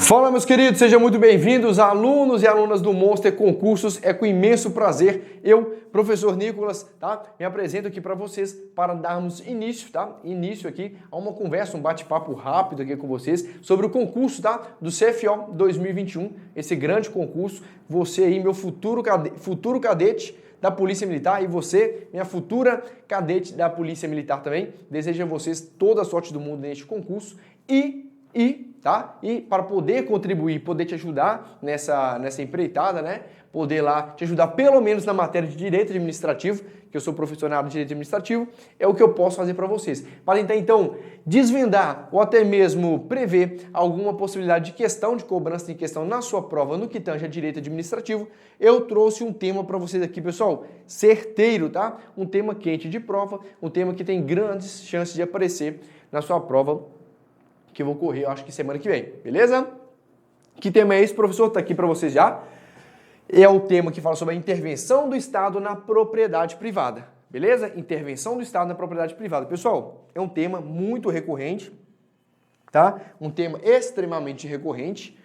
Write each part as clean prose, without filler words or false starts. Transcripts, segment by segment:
Fala, meus queridos, sejam muito bem-vindos, alunos e alunas do Monster Concursos. É com imenso prazer, eu, professor Nicolas, tá? Me apresento aqui para vocês para darmos início, tá? Início aqui a uma conversa, um bate-papo rápido aqui com vocês sobre o concurso, tá? Do CFO 2021, esse grande concurso. Você aí, meu futuro cadete da Polícia Militar, e você, minha futura cadete da Polícia Militar também. Desejo a vocês toda a sorte do mundo neste concurso e para poder contribuir, poder te ajudar nessa empreitada, né? Poder lá te ajudar pelo menos na matéria de Direito Administrativo, que eu sou professor na área de Direito Administrativo, é o que eu posso fazer para vocês. Para tentar então desvendar ou até mesmo prever alguma possibilidade de questão, de cobrança de questão na sua prova no que tange a Direito Administrativo, eu trouxe um tema para vocês aqui, pessoal, certeiro, tá? Um tema quente de prova, um tema que tem grandes chances de aparecer na sua prova, que eu vou correr, eu acho que semana que vem, beleza? Que tema é esse, professor? Tá aqui para vocês já. É o tema que fala sobre a intervenção do Estado na propriedade privada, beleza? Intervenção do Estado na propriedade privada. Pessoal, é um tema muito recorrente, tá? Um tema extremamente recorrente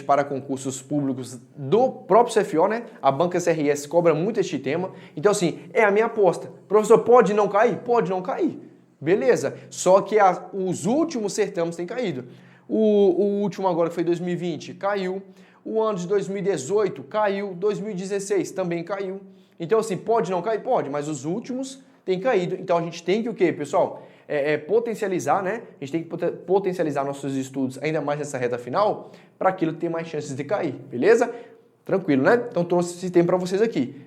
para concursos públicos do próprio CFO, né? A banca CRS cobra muito este tema. Então, assim, é a minha aposta. Professor, pode não cair? Pode não cair. Beleza, só que os últimos certames têm caído. O último agora, que foi 2020, caiu. O ano de 2018 caiu. 2016 também caiu. Então, assim, pode não cair? Pode, mas os últimos têm caído. Então, a gente tem que o quê, pessoal? Potencializar, né? A gente tem que potencializar nossos estudos ainda mais nessa reta final para aquilo ter mais chances de cair, beleza? Tranquilo, né? Então trouxe esse tema para vocês aqui.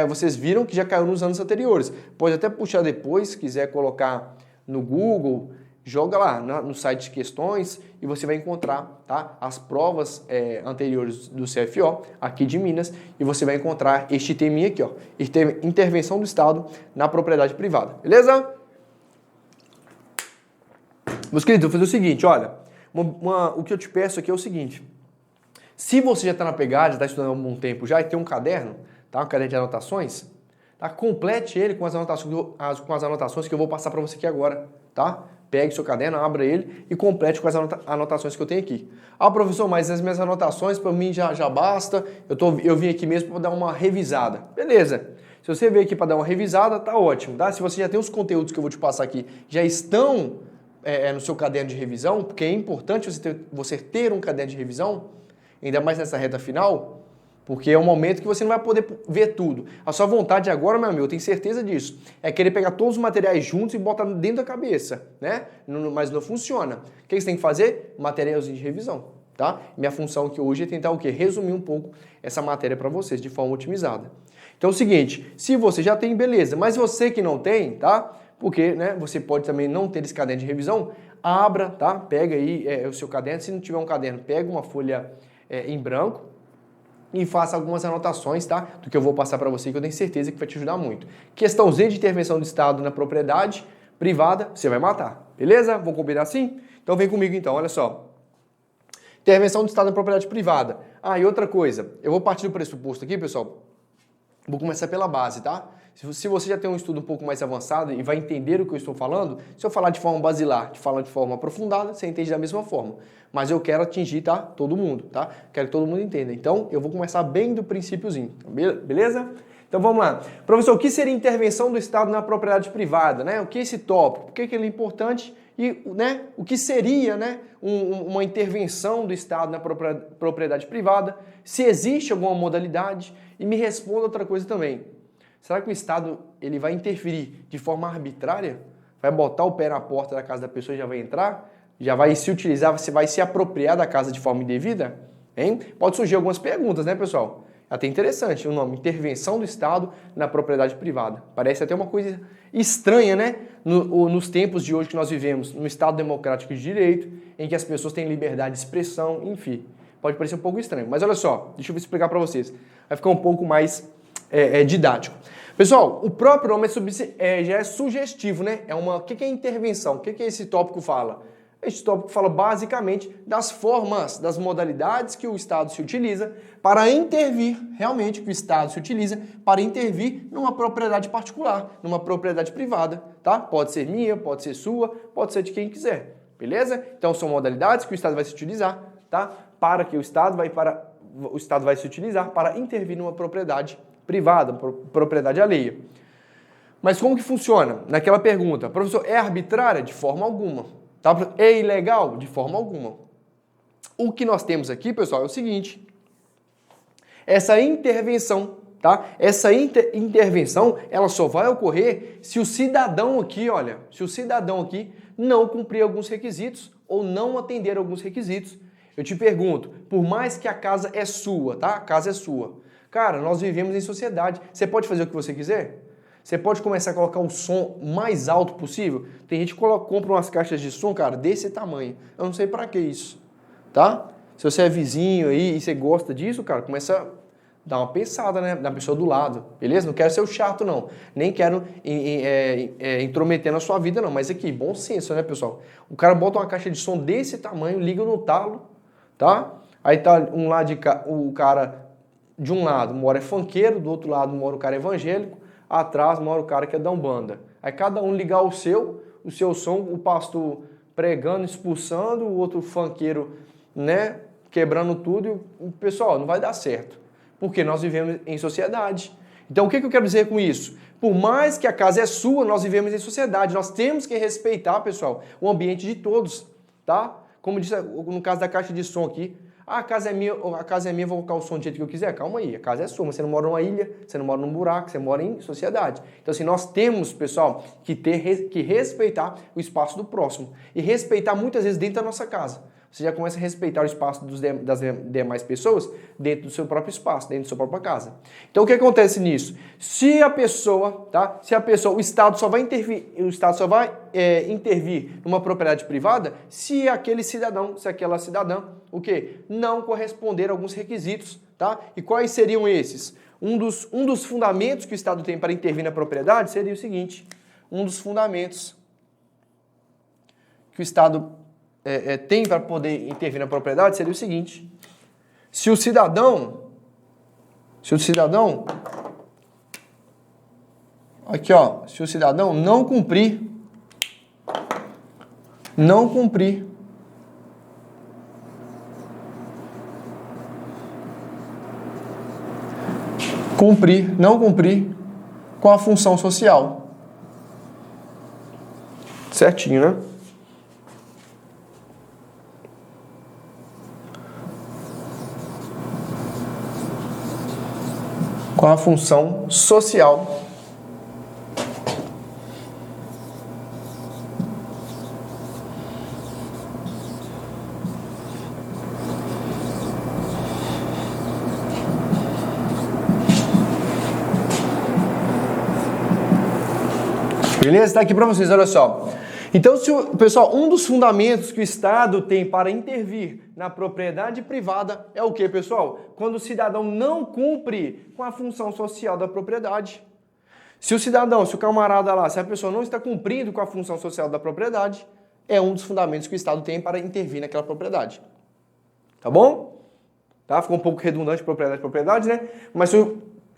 Vocês viram que já caiu nos anos anteriores. Pode até puxar depois, se quiser colocar no Google, joga lá no site de questões e você vai encontrar, tá, as provas anteriores do CFO, aqui de Minas, e você vai encontrar este teminha aqui, ó, intervenção do Estado na propriedade privada, beleza? Meus queridos, eu vou fazer o seguinte, olha, o que eu te peço aqui é o seguinte. Se você já está na pegada, já está estudando há algum tempo já e tem um caderno, tá? Um caderno de anotações, tá? Complete ele com as anotações que eu vou passar para você aqui agora, tá? Pegue seu caderno, abra ele e complete com as anotações que eu tenho aqui. Ah, professor, mas as minhas anotações para mim já basta, eu vim aqui mesmo para dar uma revisada. Beleza. Se você veio aqui para dar uma revisada, tá ótimo, tá? Se você já tem os conteúdos que eu vou te passar aqui, já estão no seu caderno de revisão, porque é importante você ter um caderno de revisão, ainda mais nessa reta final, porque é um momento que você não vai poder ver tudo. A sua vontade agora, meu amigo, eu tenho certeza disso, é querer pegar todos os materiais juntos e botar dentro da cabeça, né? Mas não funciona. O que você tem que fazer? Materialzinho de revisão, tá? Minha função aqui hoje é tentar o quê? Resumir um pouco essa matéria para vocês de forma otimizada. Então é o seguinte, se você já tem, beleza, mas você que não tem, tá? Porque, né, você pode também não ter esse caderno de revisão, abra, tá? Pega aí o seu caderno, se não tiver um caderno, pega uma folha em branco e faça algumas anotações, tá? Do que eu vou passar para você, que eu tenho certeza que vai te ajudar muito. Questãozinha de intervenção do Estado na propriedade privada, você vai matar, beleza? Vamos combinar assim? Então vem comigo então, olha só. Intervenção do Estado na propriedade privada. Ah, e outra coisa, eu vou partir do pressuposto aqui, pessoal, vou começar pela base, tá? Se você já tem um estudo um pouco mais avançado e vai entender o que eu estou falando, se eu falar de forma basilar, de falar de forma aprofundada, você entende da mesma forma. Mas eu quero atingir, tá, todo mundo, tá? Quero que todo mundo entenda. Então, eu vou começar bem do princípiozinho, beleza? Então, vamos lá. Professor, o que seria intervenção do Estado na propriedade privada, né? O que é esse tópico? Por que ele é importante? E, né, o que seria, né, uma intervenção do Estado na propriedade privada? Se existe alguma modalidade? E me responda outra coisa também. Será que o Estado ele vai interferir de forma arbitrária? Vai botar o pé na porta da casa da pessoa e já vai entrar? Já vai se utilizar, você vai se apropriar da casa de forma indevida? Hein? Pode surgir algumas perguntas, né, pessoal? Até interessante o nome, intervenção do Estado na propriedade privada. Parece até uma coisa estranha, né? Nos tempos de hoje que nós vivemos, no Estado democrático de direito, em que as pessoas têm liberdade de expressão, enfim. Pode parecer um pouco estranho, mas olha só, deixa eu explicar para vocês. Vai ficar um pouco mais didático. Pessoal, o próprio nome já é sugestivo, né? O que é intervenção? O que é esse tópico fala? Este tópico fala basicamente das formas, das modalidades que o Estado se utiliza para intervir, realmente, que o Estado se utiliza para intervir numa propriedade particular, numa propriedade privada, tá? Pode ser minha, pode ser sua, pode ser de quem quiser. beleza? Então são modalidades que o Estado vai se utilizar, tá? Para que o Estado vai se utilizar para intervir numa propriedade privada, propriedade alheia. Mas como que funciona? Naquela pergunta, professor, é arbitrária? De forma alguma. Tá? É ilegal? De forma alguma. O que nós temos aqui, pessoal, é o seguinte. Essa intervenção, tá? Essa intervenção, ela só vai ocorrer se o cidadão aqui, olha, se o cidadão aqui não cumprir alguns requisitos ou não atender alguns requisitos. Eu te pergunto, por mais que a casa é sua, tá? A casa é sua. Cara, nós vivemos em sociedade. Você pode fazer o que você quiser? Você pode começar a colocar o som mais alto possível? Tem gente que compra umas caixas de som, cara, desse tamanho. Eu não sei pra que isso, tá? Se você é vizinho aí e você gosta disso, cara, começa a dar uma pensada, né, na pessoa do lado, beleza? Não quero ser o chato, não. Nem quero intrometer na sua vida, não. Mas aqui, bom senso, né, pessoal? O cara bota uma caixa de som desse tamanho, liga no talo, tá? Aí tá o cara de um lado mora é funkeiro, do outro lado mora o cara evangélico, atrás mora o cara que é da Umbanda. Aí cada um ligar o seu som, o pastor pregando, expulsando, o outro funkeiro, né, quebrando tudo. E, pessoal, não vai dar certo. Porque nós vivemos em sociedade. Então, o que eu quero dizer com isso? Por mais que a casa é sua, nós vivemos em sociedade. Nós temos que respeitar, pessoal, o ambiente de todos, tá? Como disse no caso da caixa de som aqui, a casa é minha, vou colocar o som do jeito que eu quiser. Calma aí, a casa é sua, mas você não mora numa ilha, você não mora num buraco, você mora em sociedade. Então, assim, nós temos, pessoal, que respeitar o espaço do próximo. E respeitar muitas vezes dentro da nossa casa. Você já começa a respeitar o espaço das demais pessoas dentro do seu próprio espaço, dentro da sua própria casa. Então, o que acontece nisso? Se a pessoa, o Estado só vai intervir numa propriedade privada se aquele cidadão, se aquela cidadã, o quê? Não corresponder a alguns requisitos, tá? E quais seriam esses? Um dos fundamentos que o Estado tem para intervir na propriedade seria o seguinte, um dos fundamentos que o Estado tem para poder intervir na propriedade seria o seguinte, se o cidadão, aqui ó, se o cidadão não cumprir com a função social. Certinho, né? Com a função social. Beleza? Está aqui para vocês, olha só. Então, pessoal, um dos fundamentos que o Estado tem para intervir na propriedade privada é o que, pessoal? Quando o cidadão não cumpre com a função social da propriedade. Se o camarada lá, se a pessoa não está cumprindo com a função social da propriedade, é um dos fundamentos que o Estado tem para intervir naquela propriedade. Tá bom? Tá? Ficou um pouco redundante propriedade, né? Mas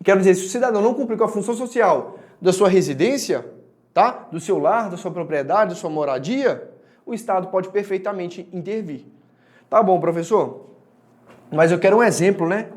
quero dizer, se o cidadão não cumprir com a função social da sua residência, tá? Do seu lar, da sua propriedade, da sua moradia, o Estado pode perfeitamente intervir. Tá bom, professor? Mas eu quero um exemplo, né?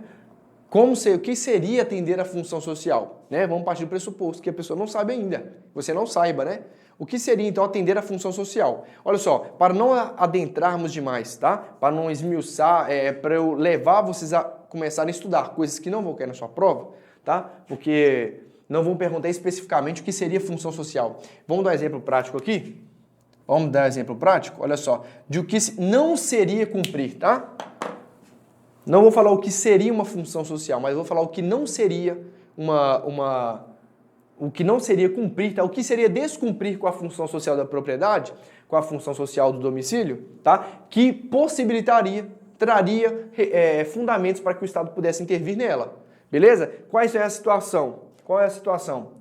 O que seria atender a função social? Né? Vamos partir do pressuposto que a pessoa não sabe ainda. Você não saiba, né? O que seria, então, atender a função social? Olha só, para não adentrarmos demais, tá? Para não esmiuçar, para eu levar vocês a começarem a estudar coisas que não vão cair na sua prova, tá? Porque não vão perguntar especificamente o que seria função social. Vamos dar um exemplo prático aqui? Vamos dar um exemplo prático? Olha só, de o que não seria cumprir, tá? Não vou falar o que seria uma função social, mas vou falar o que não seria o que não seria cumprir, tá? O que seria descumprir com a função social da propriedade, com a função social do domicílio, tá? Que traria fundamentos para que o Estado pudesse intervir nela. Beleza? Qual é a situação? Qual é a situação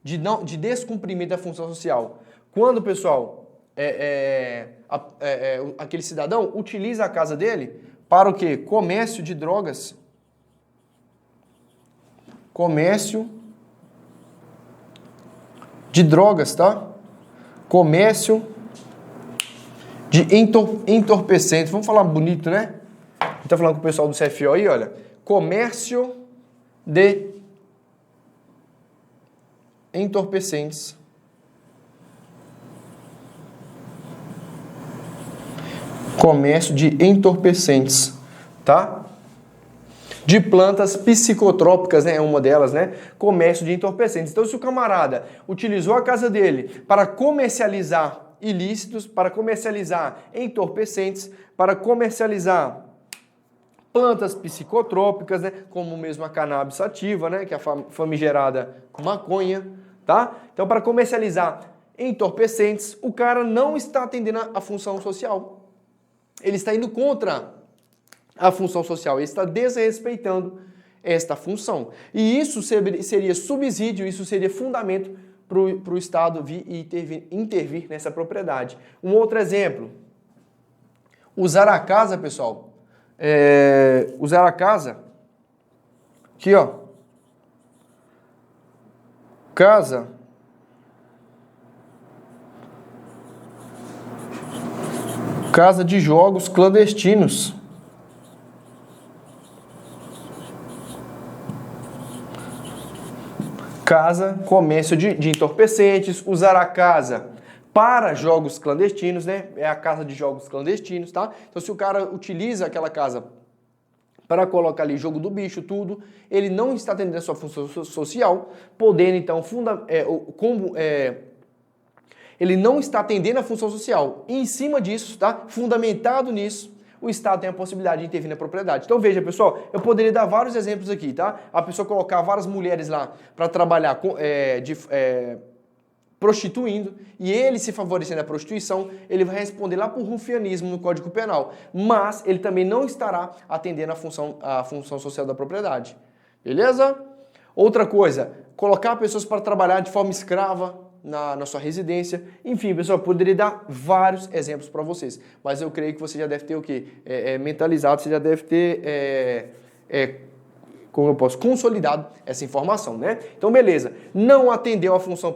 de descumprimento da função social? Quando, pessoal, aquele cidadão utiliza a casa dele para o quê? Comércio de drogas. Comércio de drogas, tá? Comércio de entorpecentes. Vamos falar bonito, né? A gente tá falando com o pessoal do CFO aí, olha. Comércio de entorpecentes. Comércio de entorpecentes, tá? De plantas psicotrópicas, né? É uma delas, né? Comércio de entorpecentes. Então, se o camarada utilizou a casa dele para comercializar ilícitos, para comercializar entorpecentes, para comercializar plantas psicotrópicas, né? Como mesmo a cannabis sativa, né? Que é a famigerada maconha, tá? Então, para comercializar entorpecentes, o cara não está atendendo a função social. Ele está indo contra a função social, ele está desrespeitando esta função. E isso seria subsídio, isso seria fundamento para o Estado vir e intervir nessa propriedade. Um outro exemplo, usar a casa, pessoal, usar a casa, aqui ó, casa de jogos clandestinos. Casa, comércio de entorpecentes, usar a casa para jogos clandestinos, né? É a casa de jogos clandestinos, tá? Então, se o cara utiliza aquela casa para colocar ali jogo do bicho, tudo, ele não está atendendo a sua função social, podendo, então, ele não está atendendo a função social. E em cima disso, tá? Fundamentado nisso, o Estado tem a possibilidade de intervir na propriedade. Então veja, pessoal, eu poderia dar vários exemplos aqui, tá? A pessoa colocar várias mulheres lá para trabalhar prostituindo, e ele se favorecendo a prostituição, ele vai responder lá por rufianismo no Código Penal. Mas ele também não estará atendendo a função social da propriedade. Beleza? Outra coisa, colocar pessoas para trabalhar de forma escrava na sua residência. Enfim, pessoal, eu poderia dar vários exemplos para vocês, mas eu creio que você já deve ter o quê? Mentalizado, você já deve ter, como eu posso, consolidado essa informação, né? Então, beleza. Não atendeu a função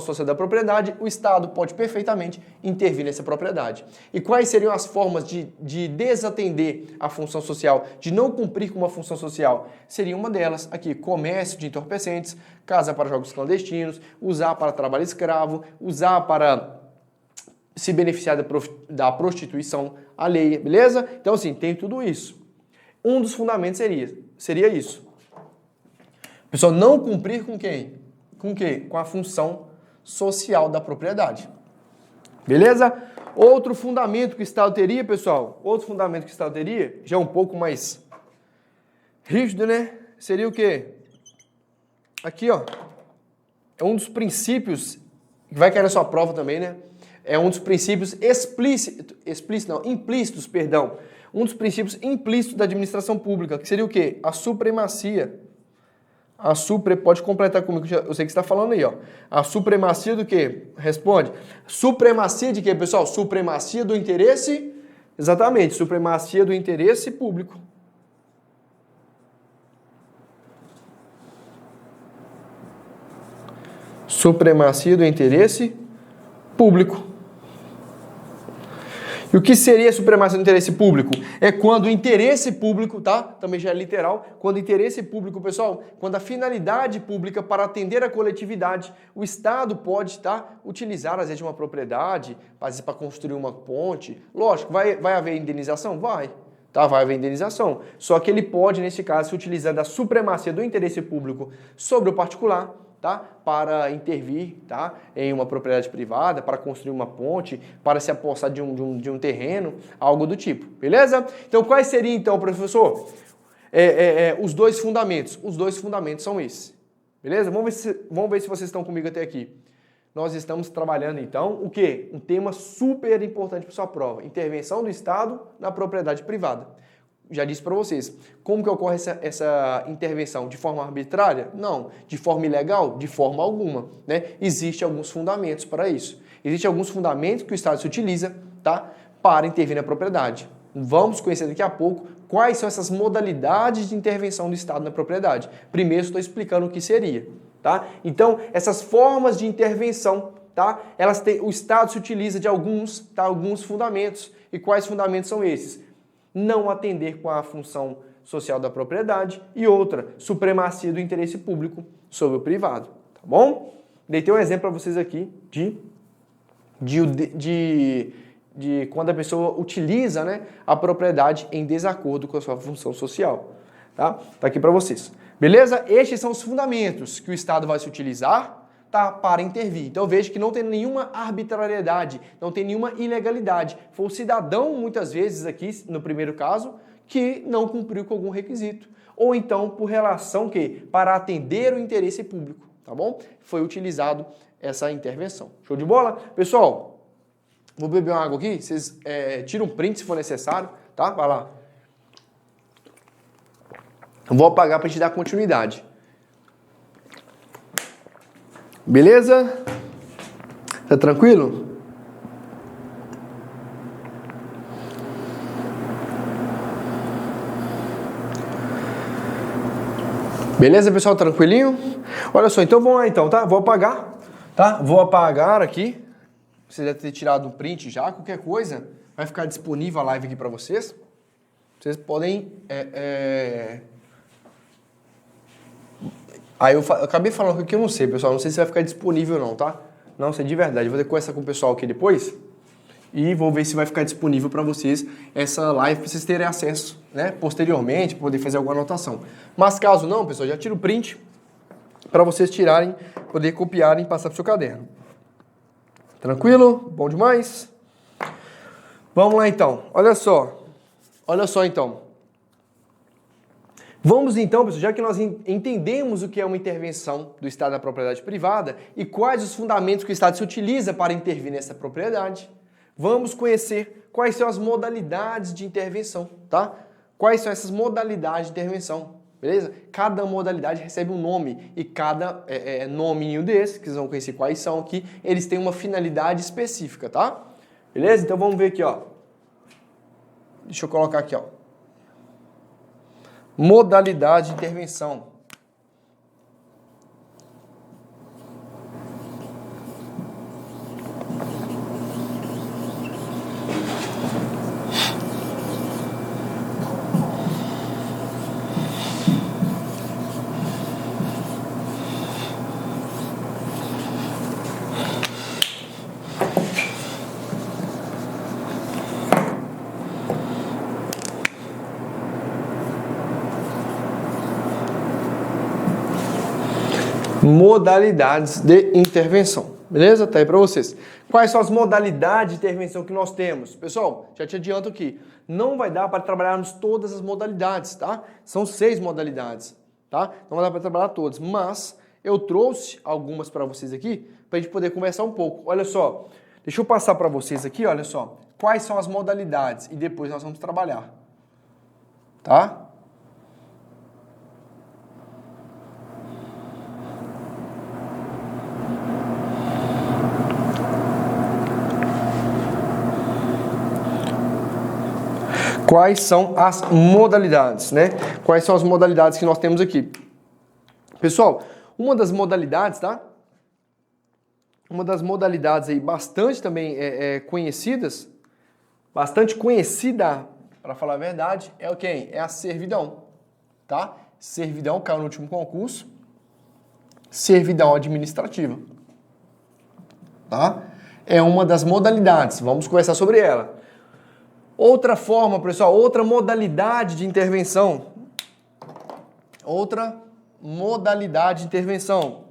social da propriedade, o Estado pode perfeitamente intervir nessa propriedade. E quais seriam as formas de desatender a função social, de não cumprir com uma função social? Seria uma delas aqui, comércio de entorpecentes, casa para jogos clandestinos, usar para trabalho escravo, usar para se beneficiar da prostituição alheia, beleza? Então, assim, tem tudo isso. Um dos fundamentos seria isso. O pessoal não cumprir com quem? Com o quê? Com a função social da propriedade. Beleza? Outro fundamento que o Estado teria, pessoal, já um pouco mais rígido, né? Seria o quê? Aqui, ó. É um dos princípios, que vai cair na sua prova também, né? É um dos princípios implícitos, perdão. Um dos princípios implícitos da administração pública, que seria o quê? A supremacia. Pode completar comigo, eu sei que você está falando aí, ó. A supremacia do quê? Responde. Supremacia de quê, pessoal? Supremacia do interesse, exatamente, supremacia do interesse público. Supremacia do interesse público. E o que seria a supremacia do interesse público? É quando o interesse público, tá? Também já é literal. Quando o interesse público, pessoal, quando a finalidade pública para atender a coletividade, o Estado pode, tá? Utilizar, às vezes, de uma propriedade, às vezes, para construir uma ponte. Lógico, vai haver indenização? Vai. Tá? Vai haver indenização. Só que ele pode, nesse caso, se utilizar da supremacia do interesse público sobre o particular, tá? Para intervir, tá? Em uma propriedade privada, para construir uma ponte, para se apossar de um terreno, algo do tipo, beleza? Então, quais seriam, então, professor? Os dois fundamentos. Os dois fundamentos são esses, beleza? Vamos ver se vocês estão comigo até aqui. Nós estamos trabalhando, então, o quê? Um tema super importante para sua prova. Intervenção do Estado na propriedade privada. Já disse para vocês, como que ocorre essa intervenção? De forma arbitrária? Não. De forma ilegal? De forma alguma, né? Existem alguns fundamentos para isso. Existem alguns fundamentos que o Estado se utiliza, tá? Para intervir na propriedade. Vamos conhecer daqui a pouco quais são essas modalidades de intervenção do Estado na propriedade. Primeiro estou explicando o que seria, tá? Então, essas formas de intervenção, tá? tá? O Estado se utiliza de alguns fundamentos. E quais fundamentos são esses? Não atender com a função social da propriedade e outra, supremacia do interesse público sobre o privado, tá bom? Dei um exemplo para vocês aqui de quando a pessoa utiliza, né, a propriedade em desacordo com a sua função social, tá? Tá aqui para vocês. Beleza? Estes são os fundamentos que o Estado vai se utilizar, tá, para intervir. Então veja que não tem nenhuma arbitrariedade, não tem nenhuma ilegalidade. Foi o cidadão, muitas vezes aqui, no primeiro caso, que não cumpriu com algum requisito. Ou então por relação que para atender o interesse público, tá bom? Foi utilizado essa intervenção. Show de bola? Pessoal, vou beber uma água aqui, vocês tiram um print se for necessário, tá? Vai lá. Vou apagar para te dar continuidade. Beleza? Tá tranquilo? Beleza, pessoal? Tranquilinho? Olha só, então vamos lá então, tá? Vou apagar, tá? Vou apagar aqui. Você deve ter tirado um print já, qualquer coisa. Vai ficar disponível a live aqui para vocês. Vocês podem... Aí eu acabei falando que eu não sei, pessoal. Não sei se vai ficar disponível ou não, tá? Não sei de verdade. Vou ter conversa com o pessoal aqui depois. E vou ver se vai ficar disponível para vocês essa live, para vocês terem acesso, né? Posteriormente, para poder fazer alguma anotação. Mas caso não, pessoal, já tira o print para vocês tirarem, poder copiarem e passar para o seu caderno. Tranquilo? Bom demais? Vamos lá então. Olha só. Olha só então. Vamos então, pessoal, já que nós entendemos o que é uma intervenção do Estado na propriedade privada e quais os fundamentos que o Estado se utiliza para intervir nessa propriedade, vamos conhecer quais são as modalidades de intervenção, tá? Quais são essas modalidades de intervenção, beleza? Cada modalidade recebe um nome e cada nominho desse, que vocês vão conhecer quais são aqui, eles têm uma finalidade específica, tá? Beleza? Então vamos ver aqui, ó. Deixa eu colocar aqui, ó. Modalidade de intervenção. Modalidades de intervenção, beleza? Tá aí para vocês. Quais são as modalidades de intervenção que nós temos? Pessoal, já te adianto que não vai dar para trabalharmos todas as modalidades, tá? São 6 modalidades, tá? Não vai dar para trabalhar todas, mas eu trouxe algumas para vocês aqui para a gente poder conversar um pouco. Olha só, deixa eu passar para vocês aqui, olha só, quais são as modalidades e depois nós vamos trabalhar, tá? Quais são as modalidades, né? Quais são as modalidades que nós temos aqui? Pessoal, uma das modalidades, tá? Uma das modalidades aí bastante também conhecidas, bastante conhecida, para falar a verdade, é o quê? É a servidão, tá? Servidão caiu no último concurso. Servidão administrativa, tá? É uma das modalidades. Vamos conversar sobre ela. Outra forma, pessoal, outra modalidade de intervenção. Outra modalidade de intervenção.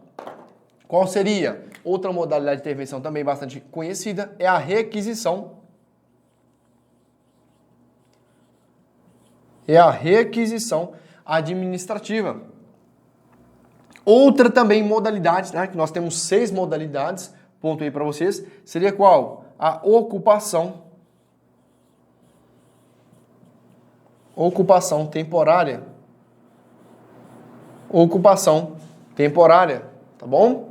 Qual seria? Outra modalidade de intervenção também bastante conhecida é a requisição. É a requisição administrativa. Outra também modalidade, né, que nós temos 6 modalidades, ponto aí para vocês, seria qual? A ocupação. Ocupação temporária. Ocupação temporária, tá bom?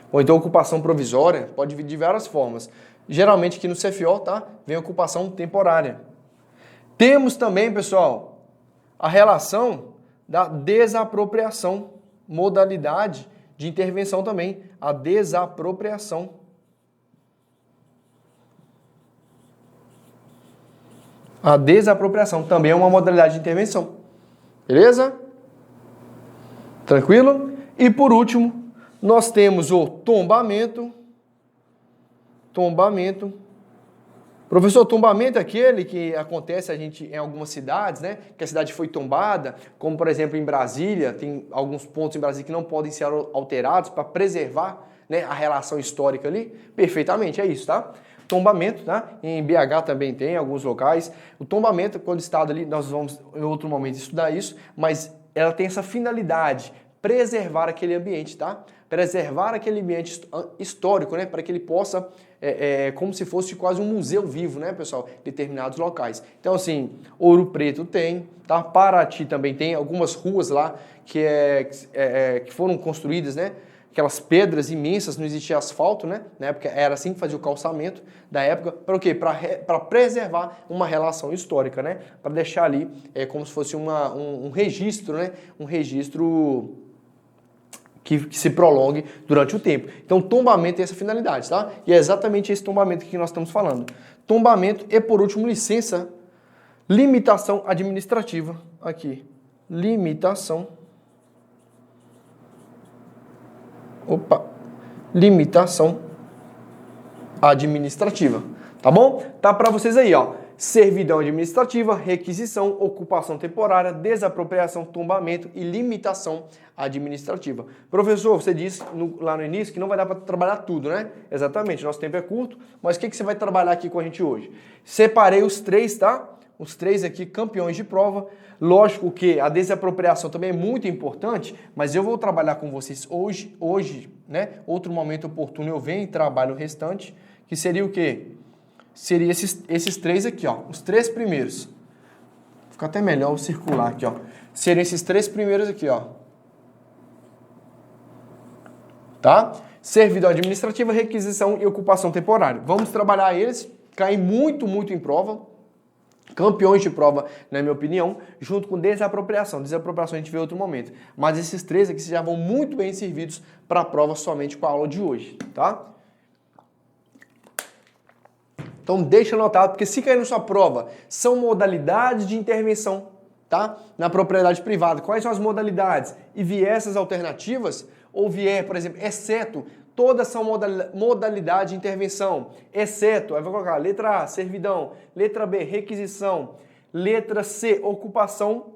Ou então ocupação provisória, pode vir de várias formas. Geralmente aqui no CFO, tá? Vem ocupação temporária. Temos também, pessoal, a relação da desapropriação, modalidade de intervenção também, a desapropriação. A desapropriação também é uma modalidade de intervenção. Beleza? Tranquilo? E por último, nós temos o tombamento. Tombamento. Professor, tombamento é aquele que acontece em algumas cidades, né? Que a cidade foi tombada, como por exemplo em Brasília, tem alguns pontos em Brasília que não podem ser alterados para preservar, né, a relação histórica ali. Perfeitamente, é isso, tá? Tombamento, tá? Em BH também tem alguns locais. O tombamento, quando o Estado ali, nós vamos em outro momento estudar isso, mas ela tem essa finalidade, preservar aquele ambiente, tá? Preservar aquele ambiente histórico, né? Para que ele possa, como se fosse quase um museu vivo, né, pessoal? Determinados locais. Então, assim, Ouro Preto tem, tá? Paraty também tem algumas ruas lá que foram construídas, né? Aquelas pedras imensas, não existia asfalto, né? Na época era assim que fazia o calçamento da época. Para o quê? Para preservar uma relação histórica, né? Para deixar ali como se fosse um registro, né? Um registro que se prolongue durante o tempo. Então, tombamento tem essa finalidade, tá? E é exatamente esse tombamento que nós estamos falando. Tombamento e, por último, licença, limitação administrativa. Aqui, limitação. Limitação administrativa, tá bom? Tá para vocês aí, ó. Servidão administrativa, requisição, ocupação temporária, desapropriação, tombamento e limitação administrativa. Professor, você disse lá no início que não vai dar para trabalhar tudo, né? Exatamente, nosso tempo é curto, mas o que você vai trabalhar aqui com a gente hoje? Separei os três, tá? Os três aqui, campeões de prova. Lógico que a desapropriação também é muito importante, mas eu vou trabalhar com vocês hoje, né? Outro momento oportuno eu venho e trabalho o restante, que seria o quê? Seria esses três aqui, ó. Os três primeiros. Fica até melhor circular aqui, ó. Seriam esses três primeiros aqui, ó. Tá? Servidão administrativa, requisição e ocupação temporária. Vamos trabalhar eles, caem muito em prova. Campeões de prova, na minha opinião, junto com desapropriação. Desapropriação a gente vê em outro momento. Mas esses três aqui já vão muito bem servidos para a prova somente com a aula de hoje, tá? Então deixa anotado, porque se cair na sua prova, são modalidades de intervenção, tá? Na propriedade privada. Quais são as modalidades? E vier essas alternativas, ou vier, por exemplo, exceto, todas são modalidade de intervenção, exceto, aí vai colocar letra A, servidão, letra B, requisição, letra C, ocupação,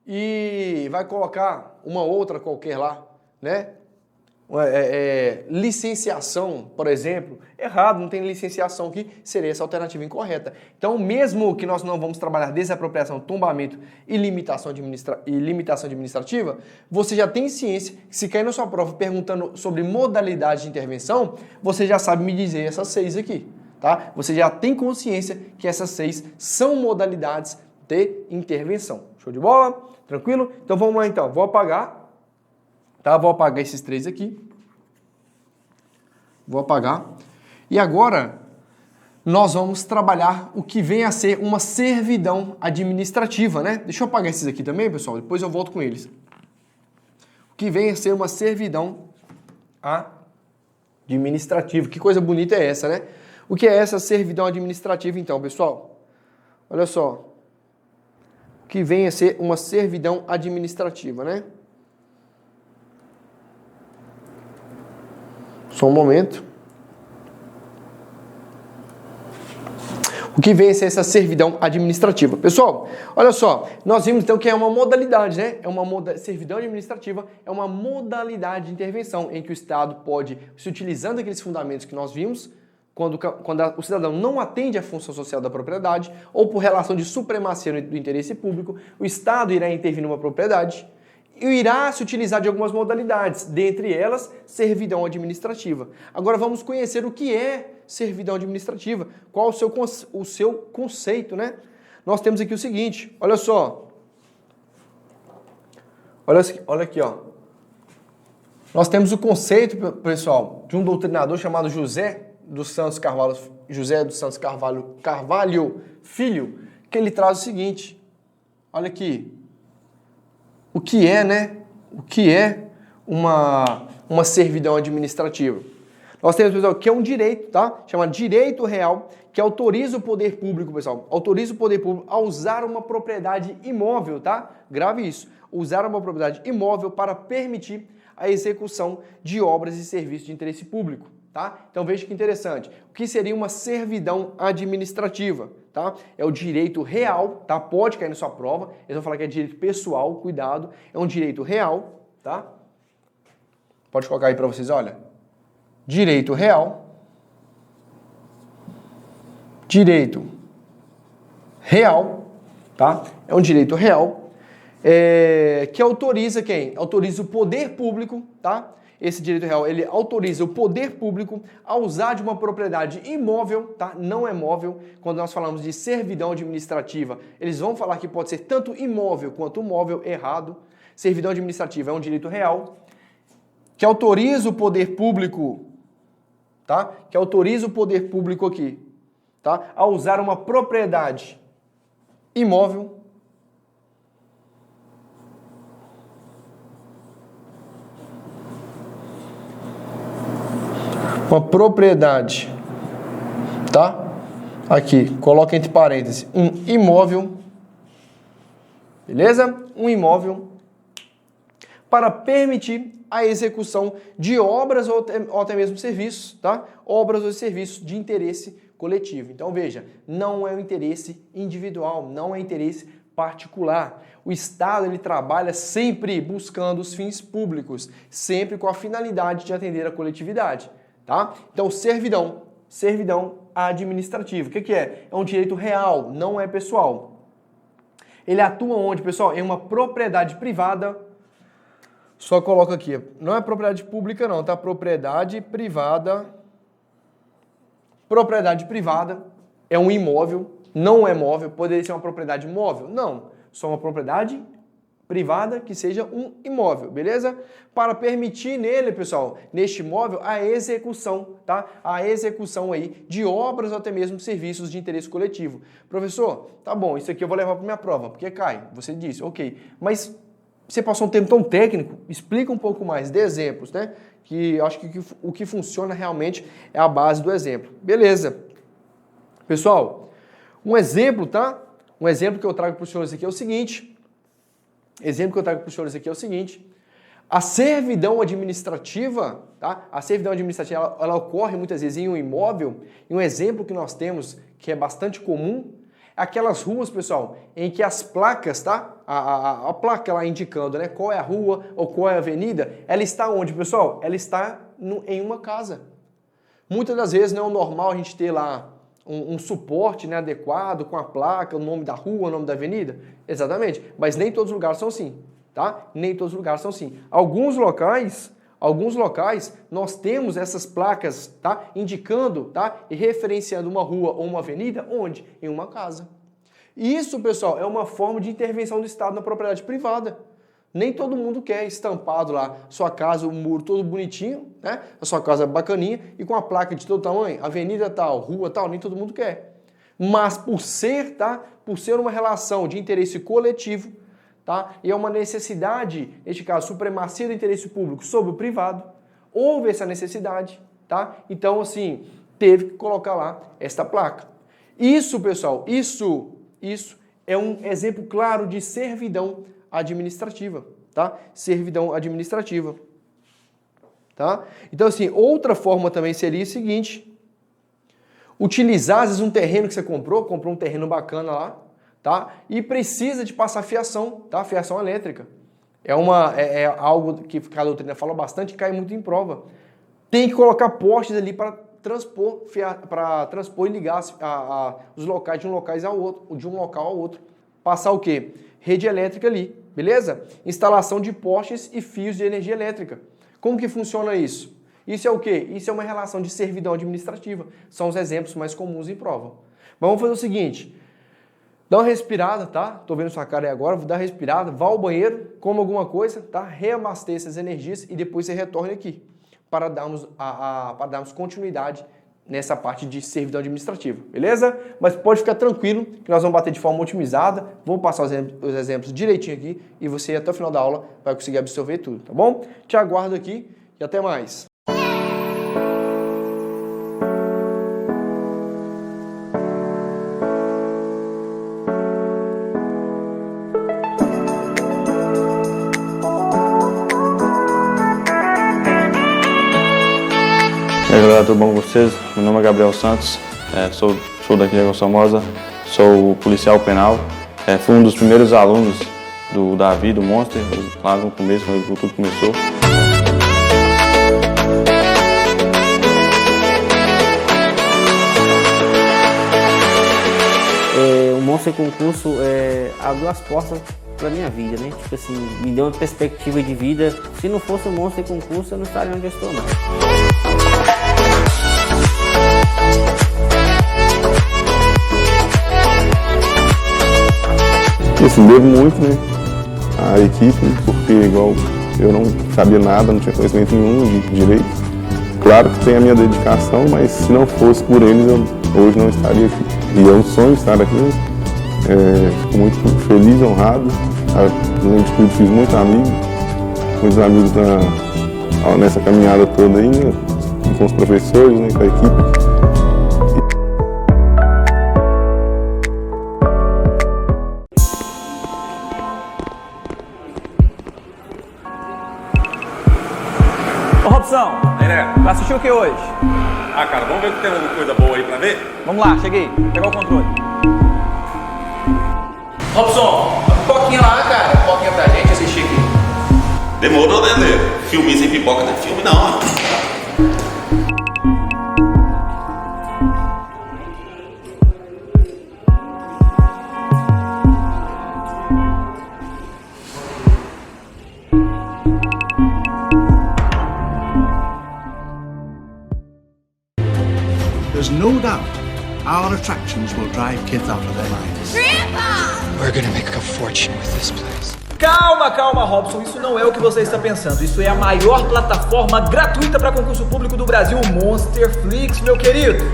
e vai colocar uma outra qualquer lá, né? Licenciação, por exemplo, errado, não tem licenciação aqui, seria essa alternativa incorreta. Então, mesmo que nós não vamos trabalhar desapropriação, tombamento e limitação administrativa, você já tem ciência que se cair na sua prova perguntando sobre modalidade de intervenção, você já sabe me dizer essas seis aqui, tá? Você já tem consciência que essas seis são modalidades de intervenção. Show de bola? Tranquilo? Então, vamos lá então, vou apagar. Tá? Vou apagar esses três aqui. Vou apagar. E agora, nós vamos trabalhar o que vem a ser uma servidão administrativa, né? Deixa eu apagar esses aqui também, pessoal, depois eu volto com eles. O que vem a ser uma servidão administrativa. Que coisa bonita é essa, né? O que é essa servidão administrativa, então, pessoal? Olha só. O que vem a ser uma servidão administrativa, né? Só um momento. O que vem a ser essa servidão administrativa? Pessoal, olha só, nós vimos então que é uma modalidade, né? Servidão administrativa é uma modalidade de intervenção em que o Estado pode, se utilizando aqueles fundamentos que nós vimos, quando o cidadão não atende à função social da propriedade ou por relação de supremacia do interesse público, o Estado irá intervir numa propriedade e irá se utilizar de algumas modalidades, dentre elas, servidão administrativa. Agora vamos conhecer o que é servidão administrativa, qual o seu conceito, né? Nós temos aqui o seguinte, olha só. Olha aqui, ó. Nós temos o conceito, pessoal, de um doutrinador chamado José dos Santos Carvalho Filho, que ele traz o seguinte, olha aqui. O que é, né? O que é uma servidão administrativa? Nós temos, pessoal, que é um direito, tá? Chama direito real, que autoriza o poder público, pessoal, autoriza o poder público a usar uma propriedade imóvel, tá? Grave isso. Usar uma propriedade imóvel para permitir a execução de obras e serviços de interesse público, tá? Então veja que interessante. O que seria uma servidão administrativa, tá? É o direito real, tá? Pode cair na sua prova. Eles vão falar que é direito pessoal, cuidado. É um direito real, tá? Pode colocar aí para vocês, olha. Direito real. Direito real, tá? É um direito real. Que autoriza quem? Autoriza o poder público, tá? Esse direito real, ele autoriza o poder público a usar de uma propriedade imóvel, tá? Não é móvel. Quando nós falamos de servidão administrativa, eles vão falar que pode ser tanto imóvel quanto móvel, errado. Servidão administrativa é um direito real que autoriza o poder público, tá? Que autoriza o poder público aqui, tá? A usar uma propriedade imóvel. Uma propriedade, tá? Aqui, coloca entre parênteses, um imóvel, beleza? Um imóvel para permitir a execução de obras ou até mesmo serviços, tá? Obras ou serviços de interesse coletivo. Então, veja, não é um interesse individual, não é interesse particular. O Estado, ele trabalha sempre buscando os fins públicos, sempre com a finalidade de atender a coletividade. Tá? Então, servidão administrativa. O que é? É um direito real, não é pessoal. Ele atua onde, pessoal? Em uma propriedade privada. Só coloca aqui. Não é propriedade pública, não, tá? Propriedade privada. Propriedade privada é um imóvel, não é móvel. Poderia ser uma propriedade móvel? Não. Só uma propriedade privada que seja um imóvel, beleza? Para permitir nele, pessoal, neste imóvel, a execução, tá? A execução aí de obras ou até mesmo serviços de interesse coletivo. Professor, tá bom, isso aqui eu vou levar para minha prova, porque cai. Você disse, ok, mas você passou um tempo tão técnico, explica um pouco mais, dê exemplos, né? Que eu acho que o que funciona realmente é a base do exemplo. Beleza. Pessoal, um exemplo, tá? Um exemplo que eu trago para os senhores aqui é o seguinte. A servidão administrativa, tá? A servidão administrativa, ela ocorre muitas vezes em um imóvel, e um exemplo que nós temos, que é bastante comum, é aquelas ruas, pessoal, em que as placas, tá? A placa lá indicando, né, qual é a rua ou qual é a avenida, ela está onde, pessoal? Ela está em uma casa. Muitas das vezes não é normal a gente ter lá um suporte, né, adequado com a placa, o nome da rua, o nome da avenida? Exatamente, mas nem todos os lugares são assim, tá? Nem todos os lugares são assim. Alguns locais nós temos essas placas, tá? Indicando, tá? E referenciando uma rua ou uma avenida, onde? Em uma casa. Isso, pessoal, é uma forma de intervenção do Estado na propriedade privada. Nem todo mundo quer estampado lá, sua casa, o muro todo bonitinho, né? A sua casa bacaninha e com a placa de todo tamanho, avenida tal, rua tal, nem todo mundo quer. Mas por ser, tá? Por ser uma relação de interesse coletivo, tá? E é uma necessidade, neste caso, supremacia do interesse público sobre o privado, houve essa necessidade, tá? Então, assim, teve que colocar lá esta placa. Isso, pessoal, isso é um exemplo claro de servidão administrativa, tá? Servidão administrativa, tá? Então, assim, outra forma também seria o seguinte: utilizar, às vezes, um terreno que você comprou um terreno bacana lá, tá? E precisa de passar fiação, tá? Fiação elétrica. É algo que a doutrina fala bastante e cai muito em prova. Tem que colocar postes ali para transpor e ligar os locais de um local ao outro. Passar o quê? Rede elétrica ali, beleza? Instalação de postes e fios de energia elétrica. Como que funciona isso? Isso é o quê? Isso é uma relação de servidão administrativa. São os exemplos mais comuns em prova. Mas vamos fazer o seguinte: dá uma respirada, tá? Tô vendo sua cara aí agora, vou dar uma respirada, vá ao banheiro, coma alguma coisa, tá? Reabasteça as energias e depois você retorne aqui para darmos continuidade nessa parte de servidão administrativa, beleza? Mas pode ficar tranquilo que nós vamos bater de forma otimizada, vou passar os exemplos direitinho aqui e você até o final da aula vai conseguir absorver tudo, tá bom? Te aguardo aqui e até mais. E aí galera, tudo bom com vocês? Meu nome é Gabriel Santos, sou daqui de Águas Formosa, sou policial penal, fui um dos primeiros alunos do Davi, do Monster, lá no começo, quando tudo começou. O Monster Concurso abriu as portas para minha vida, né? Tipo assim, me deu uma perspectiva de vida. Se não fosse o Monster Concurso, eu não estaria onde eu estou, não. Assim, devo muito, né, à equipe, porque igual eu não sabia nada, não tinha conhecimento nenhum de direito. Claro que tem a minha dedicação, mas se não fosse por eles, eu hoje não estaria aqui. E é um sonho estar aqui, fico muito feliz, honrado. Além de tudo, fiz muitos amigos nessa caminhada toda aí, né, com os professores, né, com a equipe. Ô Robson, vai assistir o que hoje? Ah, cara, vamos ver se tem alguma coisa boa aí pra ver? Vamos lá, cheguei, pegar o controle. Robson, a pipoquinha lá, cara, pipoquinha pra gente assistir aqui. Demorou, né, Lê? Filme sem pipoca não é filme, não. There's no doubt our attractions will drive kids out of their minds. Grandpa! We're gonna make a fortune with this place. Calma, Robson, isso não é o que você está pensando. Isso é a maior plataforma gratuita para concurso público do Brasil, Monsterflix, meu querido.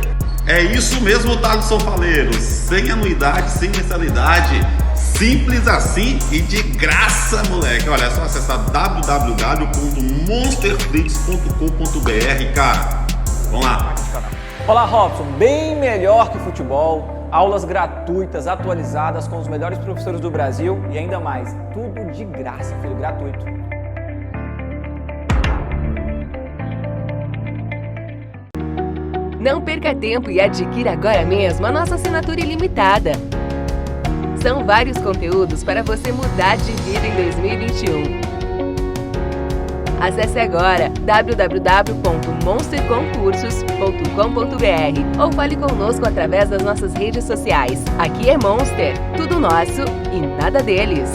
É isso mesmo, Thaleson Faleiro. Sem anuidade, sem mensalidade. Simples assim e de graça, moleque. Olha, é só acessar www.monsterflix.com.br, cara. Vamos lá. Olá, Robson, bem melhor que futebol, aulas gratuitas, atualizadas com os melhores professores do Brasil e ainda mais, tudo de graça, filho, gratuito. Não perca tempo e adquira agora mesmo a nossa assinatura ilimitada. São vários conteúdos para você mudar de vida em 2021. Acesse agora www.monsterconcursos.com.br ou fale conosco através das nossas redes sociais. Aqui é Monster, tudo nosso e nada deles.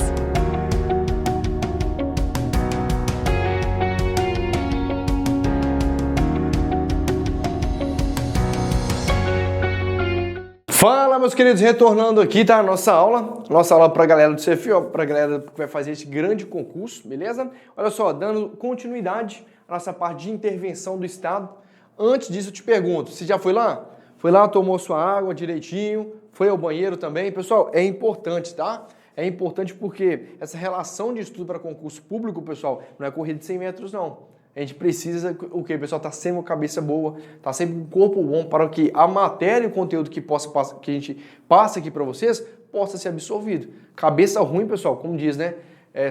Fala, meus queridos, retornando aqui, tá? Nossa aula pra galera do CFO, pra galera que vai fazer esse grande concurso, beleza? Olha só, dando continuidade à nossa parte de intervenção do Estado. Antes disso, eu te pergunto, você já foi lá? Foi lá, tomou sua água direitinho, foi ao banheiro também? Pessoal, é importante, tá? É importante porque essa relação de estudo para concurso público, pessoal, não é corrida de 100 metros, não. A gente precisa, o quê, pessoal? Tá sempre com a cabeça boa, tá sempre com o corpo bom para que a matéria e o conteúdo que a gente passa aqui para vocês possa ser absorvido. Cabeça ruim, pessoal, como diz, né?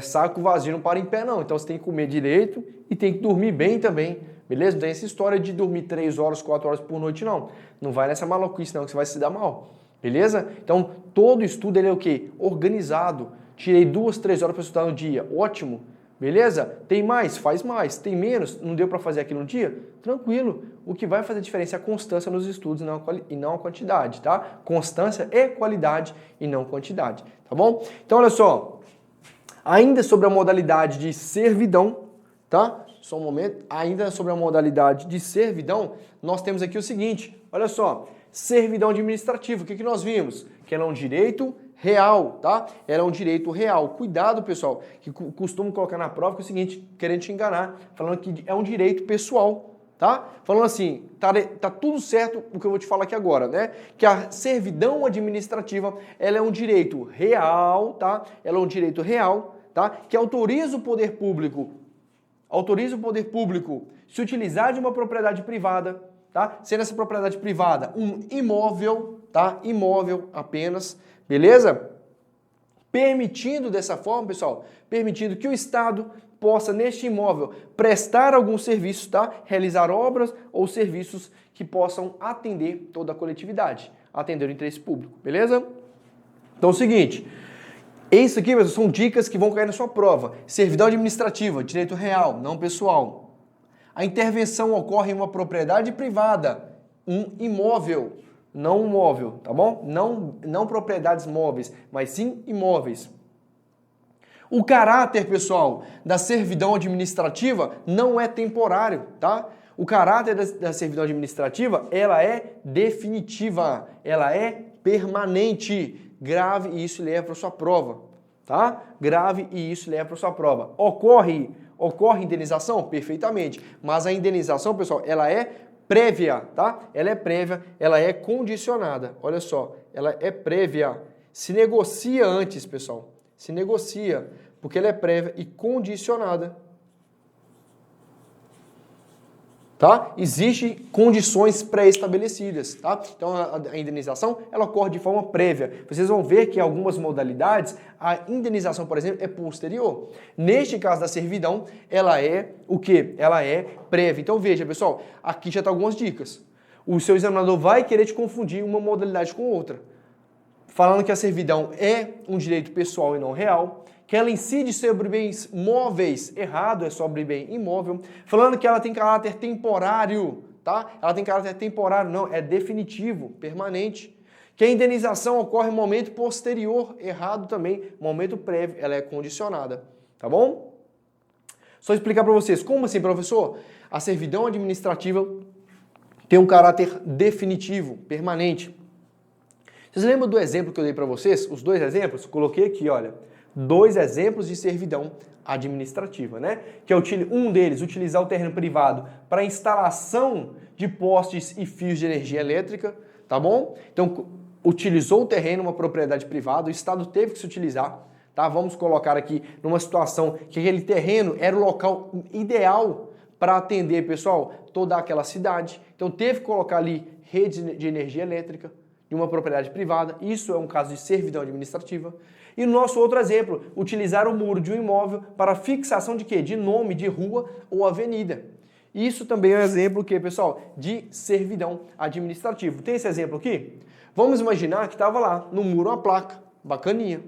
Saco vazio não para em pé, não. Então você tem que comer direito e tem que dormir bem também, beleza? Não tem essa história de dormir 3 horas, 4 horas por noite, não. Não vai nessa maluquice, não, que você vai se dar mal, beleza? Então, todo estudo ele é o quê? Organizado. Tirei 2, 3 horas para estudar no dia, ótimo. Beleza? Tem mais? Faz mais. Tem menos? Não deu para fazer aqui no dia? Tranquilo. O que vai fazer diferença é a constância nos estudos e não a quantidade, tá? Constância é qualidade e não quantidade, tá bom? Então, olha só. Ainda sobre a modalidade de servidão, tá? Só um momento. Ainda sobre a modalidade de servidão, nós temos aqui o seguinte. Olha só. Servidão administrativa. O que nós vimos? Que ela é um direito real, tá? Era um direito real. Cuidado, pessoal, que costumam colocar na prova que é o seguinte, querendo te enganar, falando que é um direito pessoal. tá? Falando assim, tá tudo certo o que eu vou te falar aqui agora, né? Que a servidão administrativa, ela é um direito real, tá? Ela é um direito real, tá? Que autoriza o poder público se utilizar de uma propriedade privada, tá? Sendo essa propriedade privada um imóvel, tá? Imóvel apenas, beleza? Permitindo dessa forma, pessoal, permitindo que o Estado possa, neste imóvel, prestar algum serviço, tá? Realizar obras ou serviços que possam atender toda a coletividade, atender o interesse público, beleza? Então é o seguinte, isso aqui, pessoal, são dicas que vão cair na sua prova. Servidão administrativa, direito real, não pessoal. A intervenção ocorre em uma propriedade privada, um imóvel, não um móvel, tá bom? Não propriedades móveis, mas sim imóveis. O caráter, pessoal, da servidão administrativa não é temporário, tá? O caráter da servidão administrativa, ela é definitiva, ela é permanente. Grave e isso leva para sua prova, tá? Grave e isso leva para sua prova. Ocorre indenização? Perfeitamente. Mas a indenização, pessoal, ela é prévia, tá? Ela é prévia, ela é condicionada. Olha só, ela é prévia. Se negocia antes, pessoal. Se negocia, porque ela é prévia e condicionada. Tá? Existem condições pré-estabelecidas, tá? Então a indenização ela ocorre de forma prévia. Vocês vão ver que em algumas modalidades a indenização, por exemplo, é posterior. Neste caso da servidão, ela é o quê? Ela é prévia. Então veja, pessoal, aqui já estão algumas dicas. O seu examinador vai querer te confundir uma modalidade com outra. Falando que a servidão é um direito pessoal e não real, que ela incide sobre bens móveis, errado, é sobre bem imóvel, falando que ela tem caráter temporário, tá? Ela tem caráter temporário, não, é definitivo, permanente. Que a indenização ocorre em momento posterior, errado também, momento prévio, ela é condicionada, tá bom? Só explicar para vocês, como assim, professor? A servidão administrativa tem um caráter definitivo, permanente. Vocês lembram do exemplo que eu dei para vocês? Os dois exemplos? Coloquei aqui, olha. 2 exemplos de servidão administrativa, né? Que é um deles, utilizar o terreno privado para instalação de postes e fios de energia elétrica, tá bom? Então, utilizou o terreno, uma propriedade privada, o Estado teve que se utilizar, tá? Vamos colocar aqui numa situação que aquele terreno era o local ideal para atender, pessoal, toda aquela cidade. Então, teve que colocar ali rede de energia elétrica de uma propriedade privada. Isso é um caso de servidão administrativa. E no nosso outro exemplo, utilizar o muro de um imóvel para fixação de quê? De nome, de rua ou avenida. Isso também é um exemplo que, pessoal, de servidão administrativa. Tem esse exemplo aqui? Vamos imaginar que estava lá no muro uma placa, bacaninha,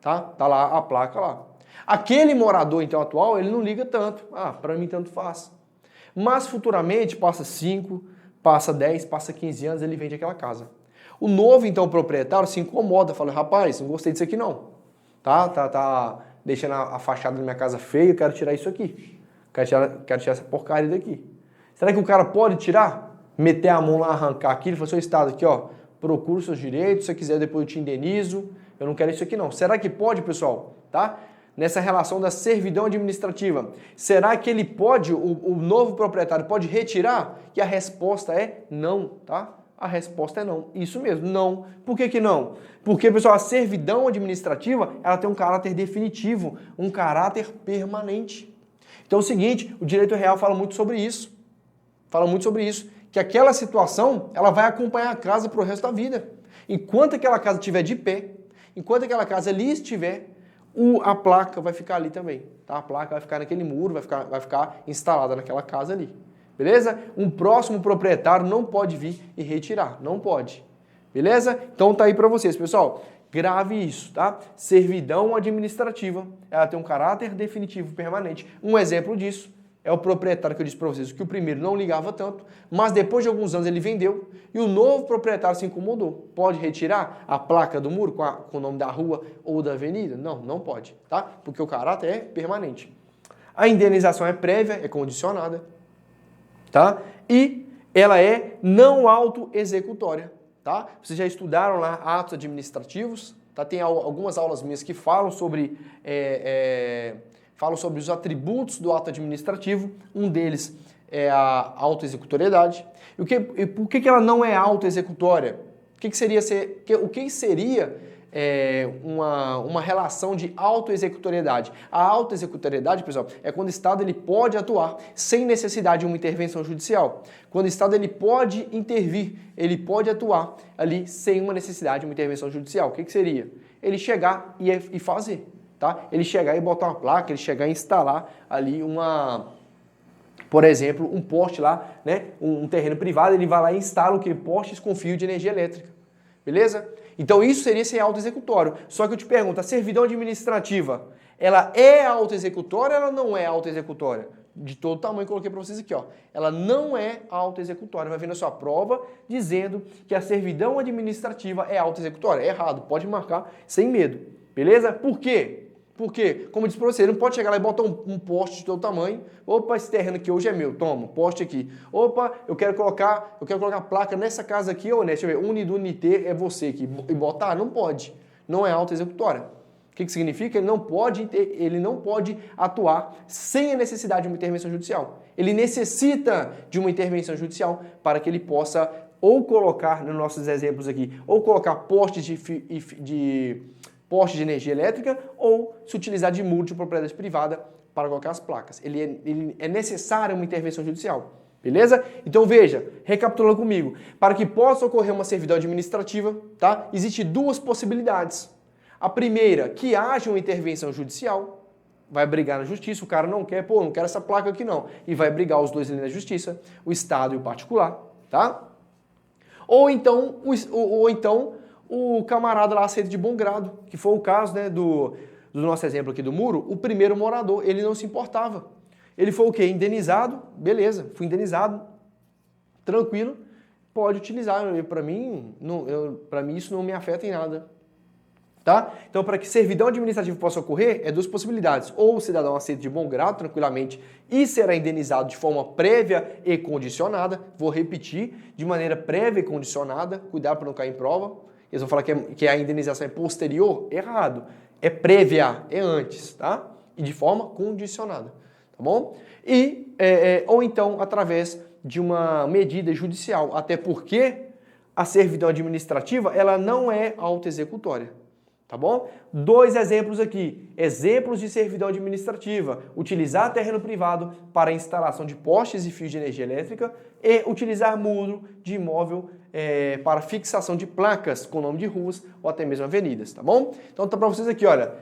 tá? Tá lá a placa lá. Aquele morador, então, atual, ele não liga tanto. Ah, para mim tanto faz. Mas futuramente, passa 5, passa 10, passa 15 anos, ele vende aquela casa. O novo, então, proprietário se incomoda, fala, rapaz, não gostei disso aqui não. Tá deixando a fachada da minha casa feia, eu quero tirar isso aqui. Quero tirar essa porcaria daqui. Será que o cara pode tirar? Meter a mão lá, arrancar aqui, ele falou, seu Estado aqui, ó, procura os seus direitos, se você quiser depois eu te indenizo, eu não quero isso aqui não. Será que pode, pessoal? Tá? Nessa relação da servidão administrativa, será que ele pode, o novo proprietário pode retirar? E a resposta é não, tá? A resposta é não. Isso mesmo, não. Por que não? Porque, pessoal, a servidão administrativa, ela tem um caráter definitivo, um caráter permanente. Então é o seguinte, o direito real fala muito sobre isso. Fala muito sobre isso, que aquela situação, ela vai acompanhar a casa para o resto da vida. Enquanto aquela casa estiver de pé, enquanto aquela casa ali estiver, a placa vai ficar ali também. Tá? A placa vai ficar naquele muro, vai ficar instalada naquela casa ali. Beleza? Um próximo proprietário não pode vir e retirar, não pode. Beleza? Então tá aí para vocês, pessoal. Grave isso, tá? Servidão administrativa, ela tem um caráter definitivo permanente. Um exemplo disso é o proprietário que eu disse para vocês, que o primeiro não ligava tanto, mas depois de alguns anos ele vendeu e o novo proprietário se incomodou. Pode retirar a placa do muro com o nome da rua ou da avenida? Não, não pode, tá? Porque o caráter é permanente. A indenização é prévia, é condicionada. Tá? E ela é não autoexecutória, tá? Vocês já estudaram lá atos administrativos, tá? Tem algumas aulas minhas que falam sobre os atributos do ato administrativo. Um deles é a autoexecutoriedade. E por que ela não é autoexecutória? O que seria uma relação de autoexecutoriedade? A autoexecutoriedade, pessoal, é quando o Estado ele pode atuar sem necessidade de uma intervenção judicial. Quando o Estado ele pode intervir, ele pode atuar ali sem uma necessidade de uma intervenção judicial. O que seria? Ele chegar e fazer, tá? Ele chegar e botar uma placa, ele chegar e instalar ali por exemplo, um poste lá, né? Um terreno privado, ele vai lá e instala o quê? Postes com fio de energia elétrica. Beleza? Então isso seria ser autoexecutório. Só que eu te pergunto, a servidão administrativa, ela é autoexecutória ou ela não é autoexecutória? De todo tamanho, coloquei para vocês aqui, ó. Ela não é autoexecutória. Vai vir na sua prova dizendo que a servidão administrativa é autoexecutória. É errado, pode marcar sem medo. Beleza? Por quê? Porque, como eu disse para você, não pode chegar lá e botar um poste de todo tamanho. Opa, esse terreno aqui hoje é meu, toma, poste aqui. Opa, eu quero colocar placa nessa casa aqui, ou nessa, deixa eu ver, Unidunité é você aqui. E botar? Não pode. Não é autoexecutória. O que significa? Ele não pode atuar sem a necessidade de uma intervenção judicial. Ele necessita de uma intervenção judicial para que ele possa ou colocar, nos nossos exemplos aqui, ou colocar postes de energia elétrica ou se utilizar de muro de propriedade privada para colocar as placas. Ele é necessária uma intervenção judicial. Beleza? Então veja, recapitulando comigo, para que possa ocorrer uma servidão administrativa, tá? Existem duas possibilidades. A primeira, que haja uma intervenção judicial, vai brigar na justiça, o cara não quer, não quero essa placa aqui não, e vai brigar os dois ali na justiça, o Estado e o particular, tá? Ou então o camarada lá aceita de bom grado, que foi o caso, né, do nosso exemplo aqui do muro, o primeiro morador, ele não se importava. Ele foi o quê? Indenizado, beleza, fui indenizado, tranquilo, pode utilizar. Para mim isso não me afeta em nada. Tá? Então, para que servidão administrativa possa ocorrer, duas possibilidades. Ou o cidadão aceita de bom grado, tranquilamente, e será indenizado de forma prévia e condicionada. Vou repetir, de maneira prévia e condicionada, cuidado para não cair em prova. Eles vão falar que a indenização é posterior, errado. É prévia, é antes, tá? E de forma condicionada, tá bom? Ou então através de uma medida judicial, até porque a servidão administrativa, ela não é autoexecutória. Tá bom? Dois exemplos aqui. Exemplos de servidão administrativa. Utilizar terreno privado para a instalação de postes e fios de energia elétrica e utilizar muro de imóvel para fixação de placas com nome de ruas ou até mesmo avenidas. Tá bom? Então tá para vocês aqui, olha.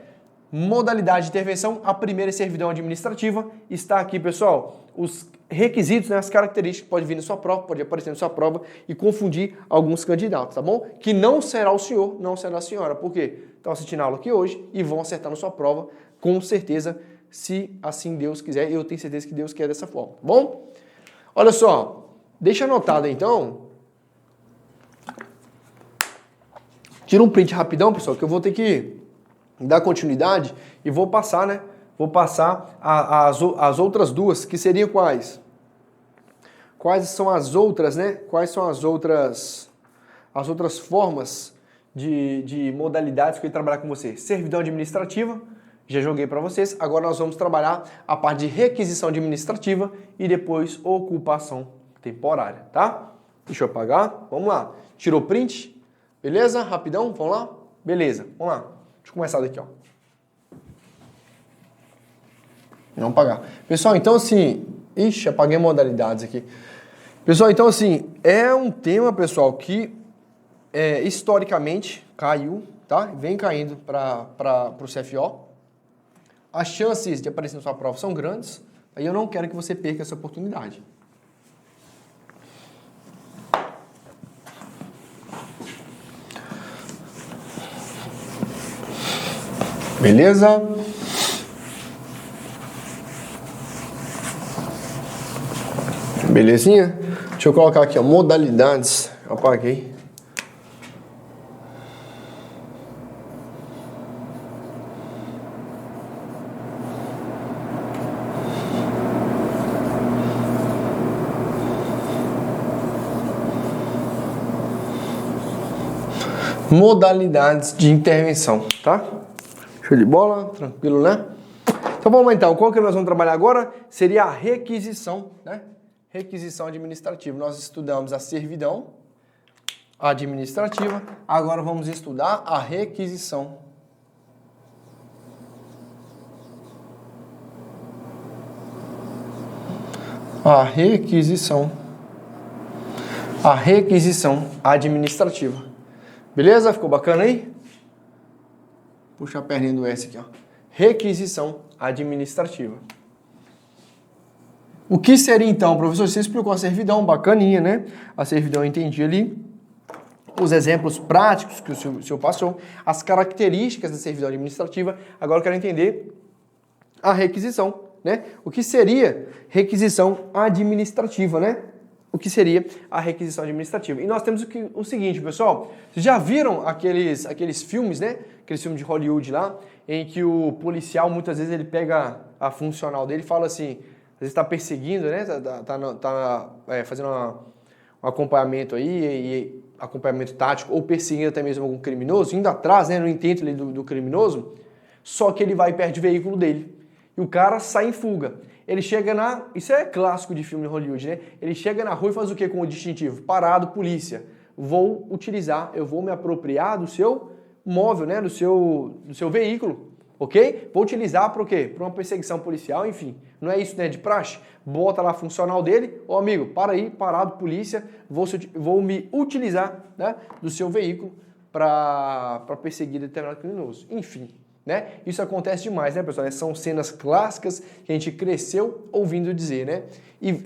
Modalidade de intervenção. A primeira é servidão administrativa. Está aqui, pessoal, os requisitos, né, as características que podem vir na sua prova, pode aparecer na sua prova e confundir alguns candidatos, tá bom? Que não será o senhor, não será a senhora. Por quê? Estão assistindo a aula aqui hoje e vão acertar na sua prova, com certeza, se assim Deus quiser. Eu tenho certeza que Deus quer dessa forma, tá bom? Olha só, deixa anotado aí, então. Tira um print rapidão, pessoal, que eu vou ter que dar continuidade e vou passar, né? Vou passar as outras duas, que seriam quais? Quais são as outras, né? Quais são as outras formas de modalidades que eu ia trabalhar com você? Servidão administrativa, já joguei para vocês. Agora nós vamos trabalhar a parte de requisição administrativa e depois ocupação temporária, tá? Deixa eu apagar. Vamos lá. Tirou print? Beleza? Rapidão, vamos lá? Beleza, vamos lá. Deixa eu começar daqui, ó. Não apagar. Pessoal, então assim... Ixi, apaguei modalidades aqui. Pessoal, então assim, é um tema, pessoal, que historicamente caiu, tá? Vem caindo para o CFO. As chances de aparecer na sua prova são grandes. Aí eu não quero que você perca essa oportunidade. Beleza? Belezinha? Deixa eu colocar aqui, ó, modalidades. Eu apaguei. Modalidades de intervenção, tá? Show de bola, tranquilo, né? Então vamos lá então, qual que nós vamos trabalhar agora? Seria a requisição, né? requisição administrativa. Nós estudamos a servidão administrativa, agora vamos estudar a requisição. A requisição administrativa. Beleza? Ficou bacana aí? Puxa a perninha do S aqui, ó. Requisição administrativa. O que seria então, professor? Você explicou a servidão, bacaninha, né? A servidão eu entendi ali. Os exemplos práticos que o senhor passou, as características da servidão administrativa. Agora eu quero entender a requisição, né? O que seria requisição administrativa, né? O que seria a requisição administrativa? E nós temos o seguinte, pessoal. Vocês já viram aqueles filmes, né? Aqueles filmes de Hollywood lá, em que o policial, muitas vezes, ele pega a funcional dele e fala assim, às vezes está perseguindo, né? Fazendo um acompanhamento aí, acompanhamento tático, ou perseguindo até mesmo algum criminoso, indo atrás, né? No intento ali do criminoso, só que ele vai perto do veículo dele. E o cara sai em fuga. Ele chega isso é clássico de filme de Hollywood, né? Ele chega na rua e faz o que com o distintivo? Parado, polícia. Eu vou me apropriar do seu móvel, né? Do seu veículo, ok? Vou utilizar para o quê? Para uma perseguição policial, enfim. Não é isso, né? De praxe. Bota lá a funcional dele. Ô amigo, para aí, parado, polícia. Vou me utilizar, né? Do seu veículo para perseguir determinado criminoso. Enfim. Né? Isso acontece demais, né, pessoal? São cenas clássicas que a gente cresceu ouvindo dizer, né? E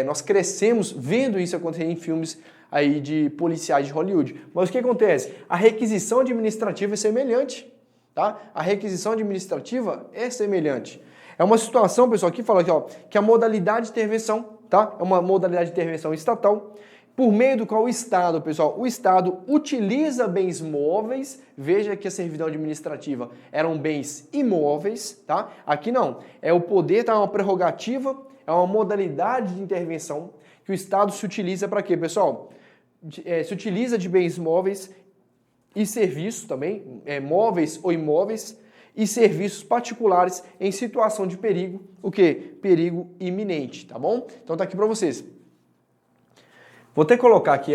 nós crescemos vendo isso acontecer em filmes aí de policiais de Hollywood. Mas o que acontece? A requisição administrativa é semelhante, tá? A requisição administrativa é semelhante. É uma situação, pessoal, que fala aqui, ó, que a modalidade de intervenção, tá? É uma modalidade de intervenção estatal, por meio do qual o Estado, pessoal, o Estado utiliza bens móveis, veja que a servidão administrativa eram bens imóveis, tá? Aqui não, é o poder, tá? É uma prerrogativa, é uma modalidade de intervenção que o Estado se utiliza para quê, pessoal? Se utiliza de bens móveis e serviços também, móveis ou imóveis, e serviços particulares em situação de perigo, o quê? Perigo iminente, tá bom? Então tá aqui para vocês. Vou até colocar aqui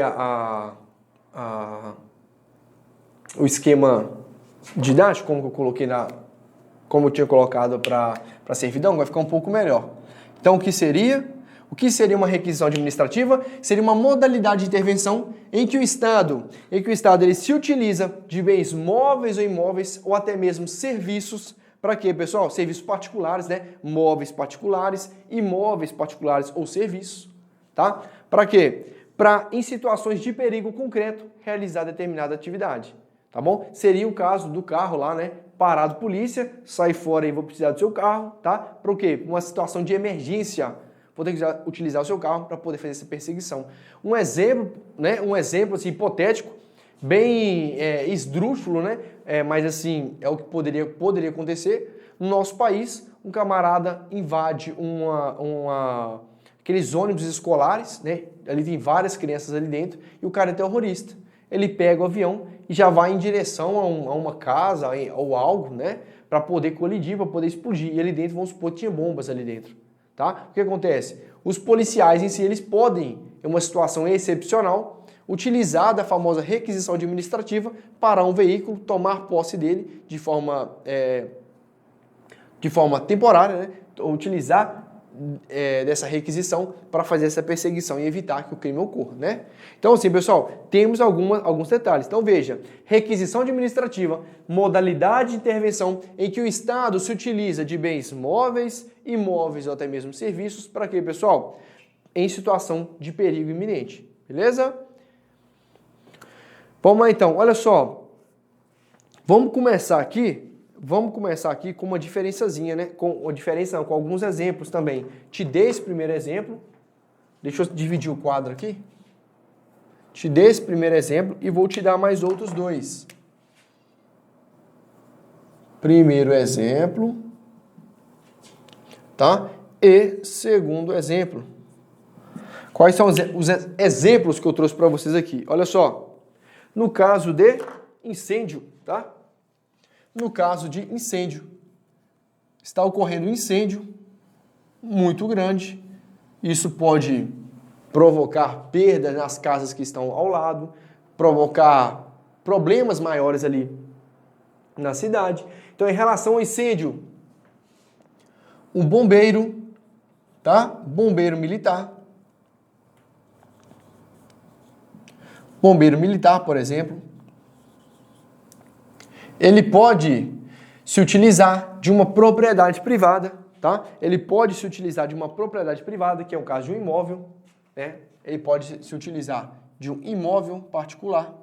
o esquema didático, como eu coloquei como eu tinha colocado para a servidão, vai ficar um pouco melhor. Então, o que seria uma requisição administrativa? Seria uma modalidade de intervenção em que o Estado ele se utiliza de bens móveis ou imóveis ou até mesmo serviços. Para quê, pessoal? Serviços particulares, né? Móveis particulares, imóveis particulares ou serviços, tá? Para quê? Para, em situações de perigo concreto, realizar determinada atividade, tá bom? Seria o caso do carro lá, né? Parado, polícia, sai fora e vou precisar do seu carro, tá? Para o quê? Uma situação de emergência, vou ter que utilizar o seu carro para poder fazer essa perseguição. Um exemplo, né? Um exemplo assim, hipotético, bem esdrúxulo, né? Mas assim, é o que poderia acontecer. No nosso país, um camarada invade aqueles ônibus escolares, né? Ali tem várias crianças ali dentro, e o cara é terrorista. Ele pega o avião e já vai em direção a uma casa ou algo, né? Para poder colidir, para poder explodir. E ali dentro, vamos supor que tinha bombas ali dentro, tá? O que acontece? Os policiais em si, eles podem, em uma situação excepcional, utilizar da famosa requisição administrativa, parar um veículo, tomar posse dele de forma temporária, né? Utilizar dessa requisição para fazer essa perseguição e evitar que o crime ocorra, né? Então, assim, pessoal, temos alguns detalhes. Então, veja, requisição administrativa, modalidade de intervenção em que o Estado se utiliza de bens móveis, imóveis ou até mesmo serviços, para quê, pessoal? Em situação de perigo iminente, beleza? Vamos lá, então, olha só, vamos começar aqui com uma diferençazinha, né? Com alguns exemplos também. Te dei esse primeiro exemplo. Deixa eu dividir o quadro aqui. Te dei esse primeiro exemplo e vou te dar mais outros dois. Primeiro exemplo, tá? E segundo exemplo. Quais são os exemplos que eu trouxe para vocês aqui? Olha só. No caso de incêndio, tá? No caso de incêndio, está ocorrendo um incêndio muito grande Isso pode provocar perdas nas casas que estão ao lado, provocar problemas maiores ali na cidade. Então, em relação ao incêndio, o bombeiro, tá? Bombeiro militar, por exemplo, ele pode se utilizar de uma propriedade privada, tá? Ele pode se utilizar de uma propriedade privada, que é o caso de um imóvel, né? Ele pode se utilizar de um imóvel particular.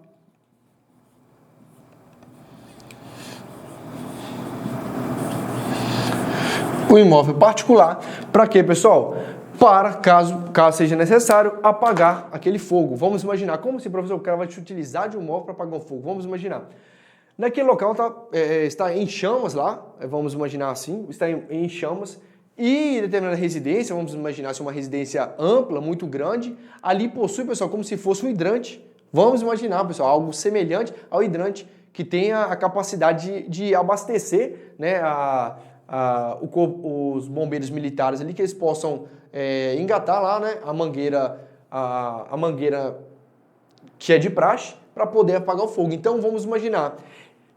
O imóvel particular, para quê, pessoal? Para, caso seja necessário, apagar aquele fogo. Vamos imaginar, como se, professor, o cara vai te utilizar de um imóvel para apagar um fogo? Vamos imaginar. Naquele local está em chamas lá, vamos imaginar assim, está em chamas, e determinada residência, vamos imaginar se uma residência ampla, muito grande, ali possui, pessoal, como se fosse um hidrante. Vamos imaginar, pessoal, algo semelhante ao hidrante, que tenha a capacidade de abastecer, né, os bombeiros militares ali, que eles possam engatar lá, né, a mangueira que é de praxe, para poder apagar o fogo. Então, vamos imaginar,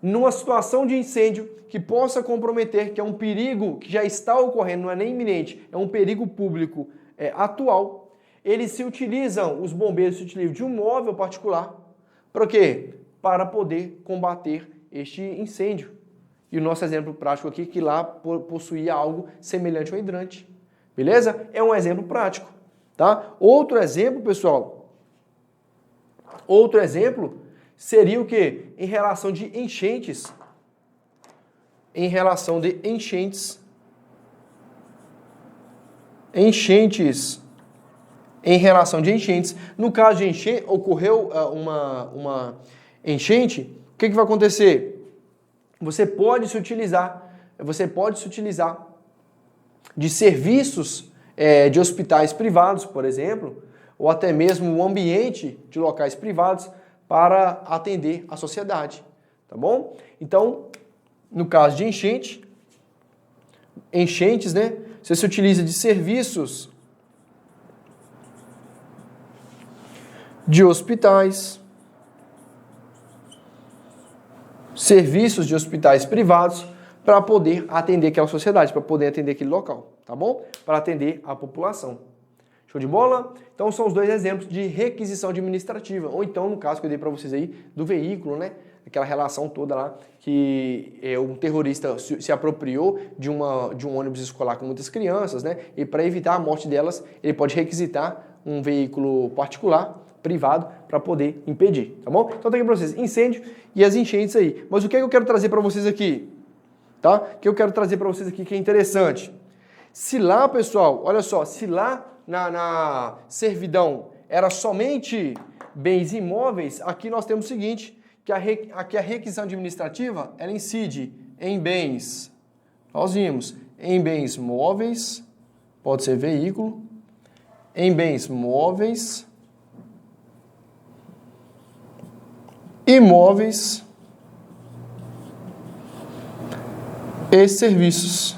numa situação de incêndio que possa comprometer, que é um perigo que já está ocorrendo, não é nem iminente, é um perigo público atual, os bombeiros se utilizam de um móvel particular, para quê? Para poder combater este incêndio. E o nosso exemplo prático aqui, que lá possuía algo semelhante ao hidrante. Beleza? É um exemplo prático, tá? Outro exemplo, pessoal, seria o quê? Em relação de enchentes. Em relação de enchentes. Em relação de enchentes. No caso de enchente, ocorreu uma enchente, o que vai acontecer? Você pode se utilizar de serviços de hospitais privados, por exemplo, ou até mesmo o ambiente de locais privados para atender a sociedade, tá bom? Então, no caso de enchentes, né? Você se utiliza de serviços de hospitais, privados para poder atender aquela sociedade, para poder atender aquele local, tá bom? Para atender a população. Show de bola? Então são os dois exemplos de requisição administrativa, ou então no caso que eu dei para vocês aí do veículo, né? Aquela relação toda lá que um terrorista se apropriou de um ônibus escolar com muitas crianças, né? E para evitar a morte delas, ele pode requisitar um veículo particular, privado, para poder impedir, tá bom? Então tá aqui para vocês, incêndio e as enchentes aí. Mas o que eu quero trazer para vocês aqui? Tá? O que eu quero trazer para vocês aqui que é interessante. Se lá, pessoal, olha só, se lá na servidão era somente bens imóveis, aqui nós temos o seguinte, que aqui a requisição administrativa, ela incide em bens, nós vimos, em bens móveis, pode ser veículo, em bens móveis, imóveis e serviços,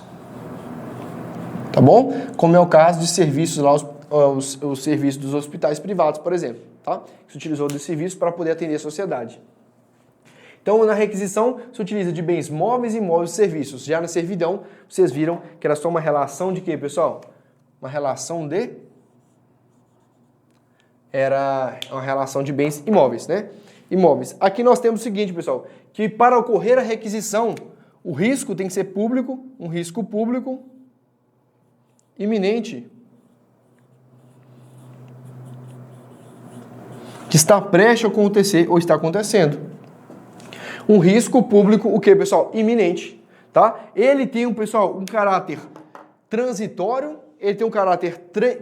tá bom? Como é o caso de serviços lá, os serviços dos hospitais privados, por exemplo, tá? Que se utilizou desse serviço para poder atender a sociedade. Então, na requisição, se utiliza de bens móveis, imóveis e serviços. Já na servidão, vocês viram que era só uma relação de quê, pessoal? Uma relação de... Era uma relação de bens imóveis, né? Imóveis. Aqui nós temos o seguinte, pessoal, que para ocorrer a requisição, o risco tem que ser público, um risco público iminente, que está prestes a acontecer ou está acontecendo. Um risco público, o que, pessoal? Iminente, tá? Ele tem, pessoal, um caráter transitório, ele tem um caráter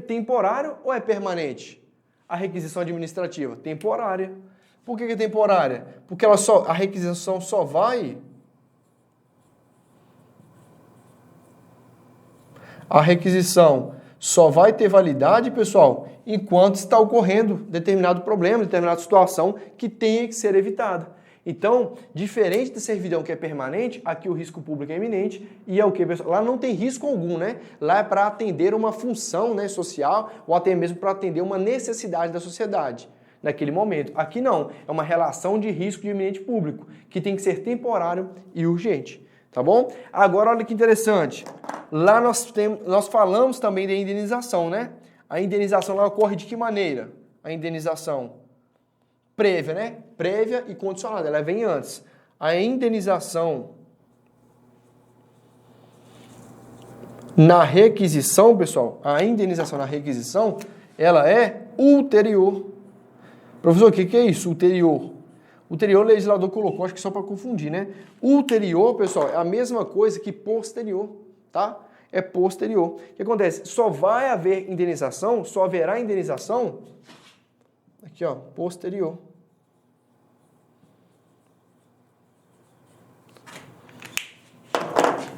temporário ou é permanente? A requisição administrativa, temporária. Por que é temporária? Porque a requisição só vai... A requisição só vai ter validade, pessoal, enquanto está ocorrendo determinado problema, determinada situação que tenha que ser evitada. Então, diferente da servidão que é permanente, aqui o risco público é iminente e é o que, pessoal? Lá não tem risco algum, né? Lá é para atender uma função, né, social ou até mesmo para atender uma necessidade da sociedade naquele momento. Aqui não, é uma relação de risco de iminente público, que tem que ser temporário e urgente, tá bom? Agora, olha que interessante. Lá nós falamos também da indenização, né? A indenização lá ocorre de que maneira? A indenização prévia, né? Prévia e condicionada, ela vem antes. A indenização na requisição, pessoal, a indenização na requisição, ela é ulterior. Professor, o que é isso? Ulterior. Ulterior, o legislador colocou, acho que só para confundir, né? Ulterior, pessoal, é a mesma coisa que posterior, tá? É posterior. O que acontece? Só vai haver indenização, só haverá indenização, aqui ó, posterior.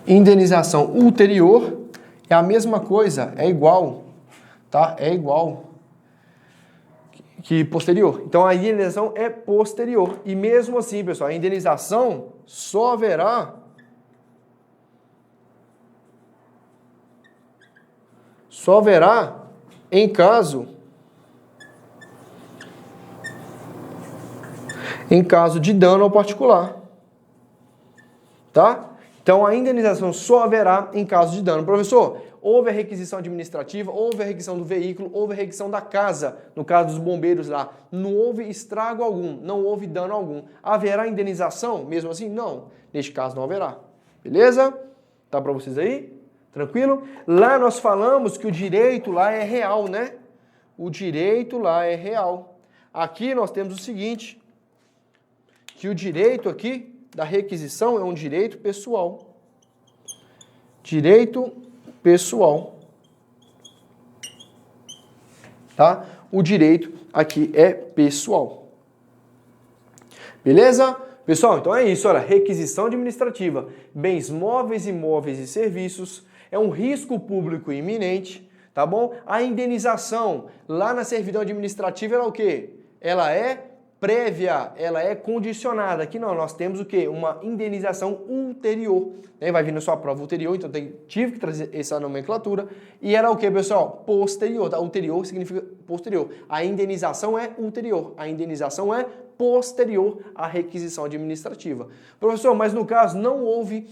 Indenização ulterior é a mesma coisa, é igual, tá? É igual que posterior. Então a indenização é posterior. E mesmo assim, pessoal, a indenização só haverá em caso de dano ao particular, tá? Então a indenização só haverá em caso de dano. Professor, houve a requisição administrativa, houve a requisição do veículo, houve a requisição da casa, no caso dos bombeiros lá, não houve estrago algum, não houve dano algum. Haverá indenização? Mesmo assim, não. Neste caso não haverá. Beleza? Tá para vocês aí? Tranquilo? Lá nós falamos que o direito lá é real, né? O direito lá é real. Aqui nós temos o seguinte, que o direito aqui da requisição é um direito pessoal. Direito pessoal. Tá? O direito aqui é pessoal. Beleza? Pessoal, então é isso, olha, requisição administrativa, bens móveis, imóveis e serviços, é um risco público iminente, tá bom? A indenização, lá na servidão administrativa, ela é o quê? Ela é prévia, ela é condicionada. Aqui não, nós temos o quê? Uma indenização ulterior. Né? Vai vir na sua prova ulterior, então tive que trazer essa nomenclatura. E era o quê, pessoal? Posterior. Tá? Ulterior significa posterior. A indenização é ulterior. A indenização é posterior à requisição administrativa. Professor, mas no caso não houve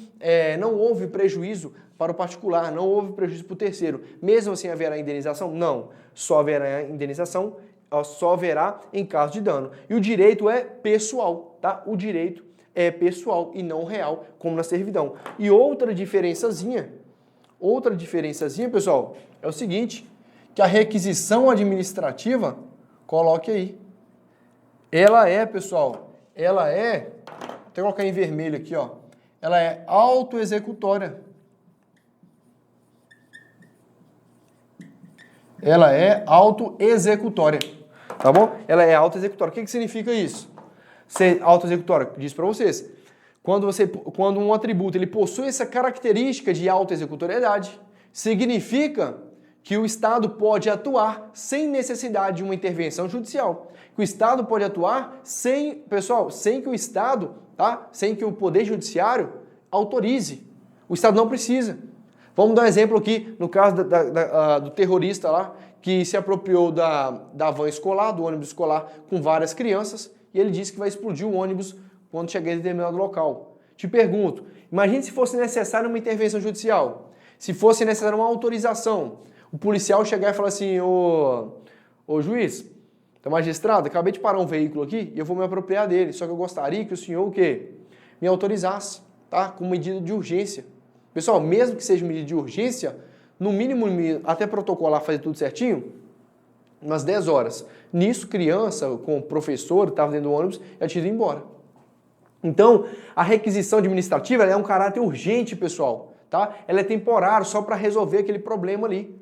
prejuízo para o particular, não houve prejuízo para o terceiro. Mesmo assim haverá indenização? Não. Só haverá indenização, só haverá em caso de dano. E o direito é pessoal, tá? O direito é pessoal e não real, como na servidão. E outra diferençazinha, pessoal, é o seguinte, que a requisição administrativa, coloque aí, ela é, pessoal, ela é, vou colocar em vermelho aqui, ó, ela é autoexecutória. Ela é autoexecutória, tá bom? Ela é autoexecutória. O que significa isso? Ser autoexecutória, diz para vocês. Quando um atributo ele possui essa característica de autoexecutoriedade, significa que o Estado pode atuar sem necessidade de uma intervenção judicial. Que o Estado pode atuar sem que o Estado, tá? Sem que o Poder Judiciário autorize. O Estado não precisa. Vamos dar um exemplo aqui, no caso do terrorista lá, que se apropriou da van escolar, do ônibus escolar, com várias crianças, e ele disse que vai explodir o ônibus quando chegar em determinado local. Te pergunto, imagine se fosse necessária uma intervenção judicial, se fosse necessária uma autorização, o policial chegar e falar assim, ô juiz, magistrado, acabei de parar um veículo aqui e eu vou me apropriar dele, só que eu gostaria que o senhor o quê? Me autorizasse, tá? Com medida de urgência. Pessoal, mesmo que seja medida de urgência, no mínimo, até protocolar, fazer tudo certinho, umas 10 horas. Nisso, criança com professor, estava dentro do ônibus, já tinha ido embora. Então, a requisição administrativa ela é um caráter urgente, pessoal. Tá? Ela é temporária, só para resolver aquele problema ali.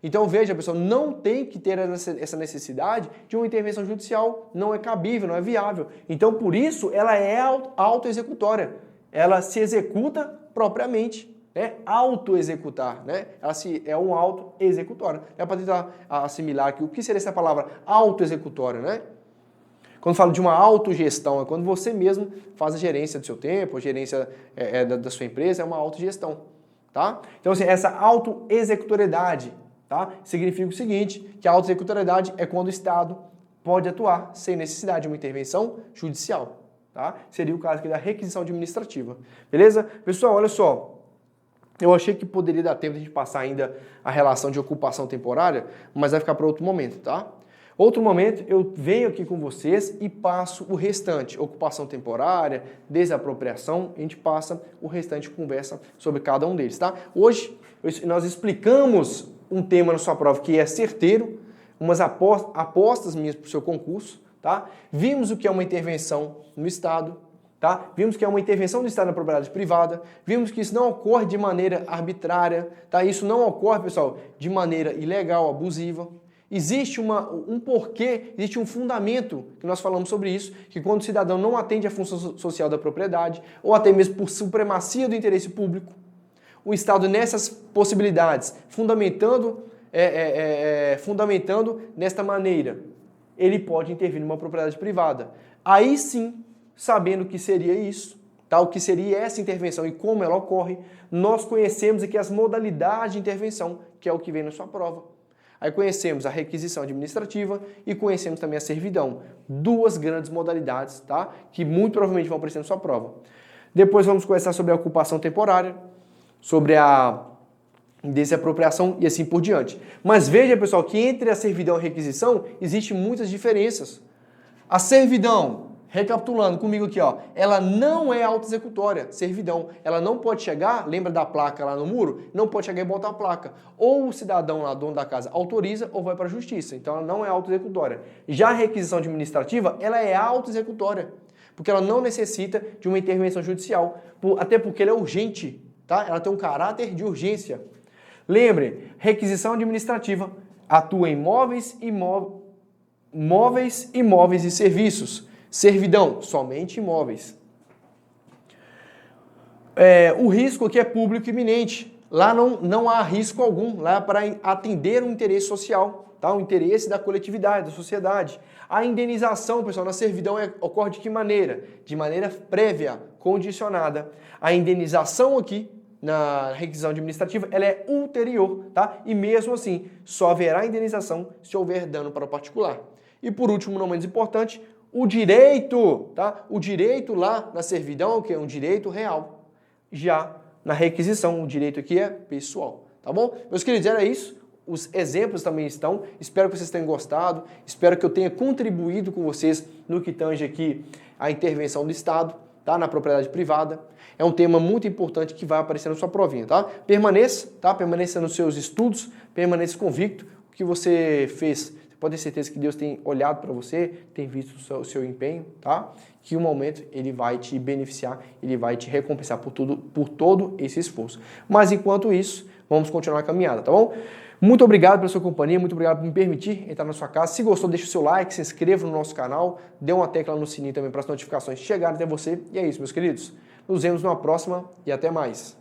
Então, veja, pessoal, não tem que ter essa necessidade de uma intervenção judicial. Não é cabível, não é viável. Então, por isso, ela é autoexecutória. Ela se executa propriamente. Autoexecutar, né? Ela é um autoexecutório. É para tentar assimilar aqui o que seria essa palavra autoexecutória, né? Quando falo de uma autogestão, é quando você mesmo faz a gerência do seu tempo, a gerência da sua empresa, é uma autogestão, tá? Então, assim, essa autoexecutoriedade, tá? Significa o seguinte, que a autoexecutoriedade é quando o Estado pode atuar sem necessidade de uma intervenção judicial, tá? Seria o caso aqui da requisição administrativa, beleza? Pessoal, olha só. Eu achei que poderia dar tempo de a gente passar ainda a relação de ocupação temporária, mas vai ficar para outro momento, tá? Outro momento, eu venho aqui com vocês e passo o restante. Ocupação temporária, desapropriação, a gente passa o restante, conversa sobre cada um deles, tá? Hoje, nós explicamos um tema na sua prova que é certeiro, umas apostas minhas para o seu concurso, tá? Vimos o que é uma intervenção no Estado, tá? Vimos que é uma intervenção do Estado na propriedade privada, vimos que isso não ocorre de maneira arbitrária, tá? Isso não ocorre, pessoal, de maneira ilegal, abusiva. Existe um porquê, existe um fundamento, que nós falamos sobre isso, que quando o cidadão não atende à função social da propriedade, ou até mesmo por supremacia do interesse público, o Estado nessas possibilidades, fundamentando desta maneira, ele pode intervir numa propriedade privada. Aí sim, sabendo o que seria isso, tá? O que seria essa intervenção e como ela ocorre, nós conhecemos aqui as modalidades de intervenção, que é o que vem na sua prova. Aí conhecemos a requisição administrativa e conhecemos também a servidão. Duas grandes modalidades, tá? Que muito provavelmente vão aparecer na sua prova. Depois vamos conversar sobre a ocupação temporária, sobre a desapropriação e assim por diante. Mas veja, pessoal, que entre a servidão e a requisição existem muitas diferenças. A servidão, recapitulando comigo aqui, ó, ela não é autoexecutória, servidão. Ela não pode chegar, lembra da placa lá no muro? Não pode chegar e botar a placa. Ou o cidadão lá, dono da casa, autoriza ou vai para a justiça. Então ela não é autoexecutória. Já a requisição administrativa, ela é autoexecutória, porque ela não necessita de uma intervenção judicial, até porque ela é urgente, tá? Ela tem um caráter de urgência. Lembre, requisição administrativa atua em móveis, imóveis e serviços. Servidão, somente imóveis. O risco aqui é público iminente. Lá não há risco algum. Lá é para atender um interesse social, tá? Um interesse da coletividade, da sociedade. A indenização, pessoal, na servidão ocorre de que maneira? De maneira prévia, condicionada. A indenização aqui, na requisição administrativa, ela é ulterior, tá? E mesmo assim, só haverá indenização se houver dano para o particular. E por último, não menos importante, o direito, tá? O direito lá na servidão é o quê? Um direito real. Já na requisição, o direito aqui é pessoal, tá bom? Meus queridos, era isso. Os exemplos também estão. Espero que vocês tenham gostado. Espero que eu tenha contribuído com vocês no que tange aqui a intervenção do Estado, tá? Na propriedade privada. É um tema muito importante que vai aparecer na sua provinha, tá? Permaneça, tá? Permaneça nos seus estudos, permaneça convicto. O que você fez, você pode ter certeza que Deus tem olhado para você, tem visto o seu empenho, tá? Que um momento ele vai te beneficiar, ele vai te recompensar por todo esse esforço. Mas enquanto isso, vamos continuar a caminhada, tá bom? Muito obrigado pela sua companhia, muito obrigado por me permitir entrar na sua casa. Se gostou, deixa o seu like, se inscreva no nosso canal, dê uma tecla no sininho também para as notificações chegarem até você. E é isso, meus queridos. Nos vemos numa próxima e até mais.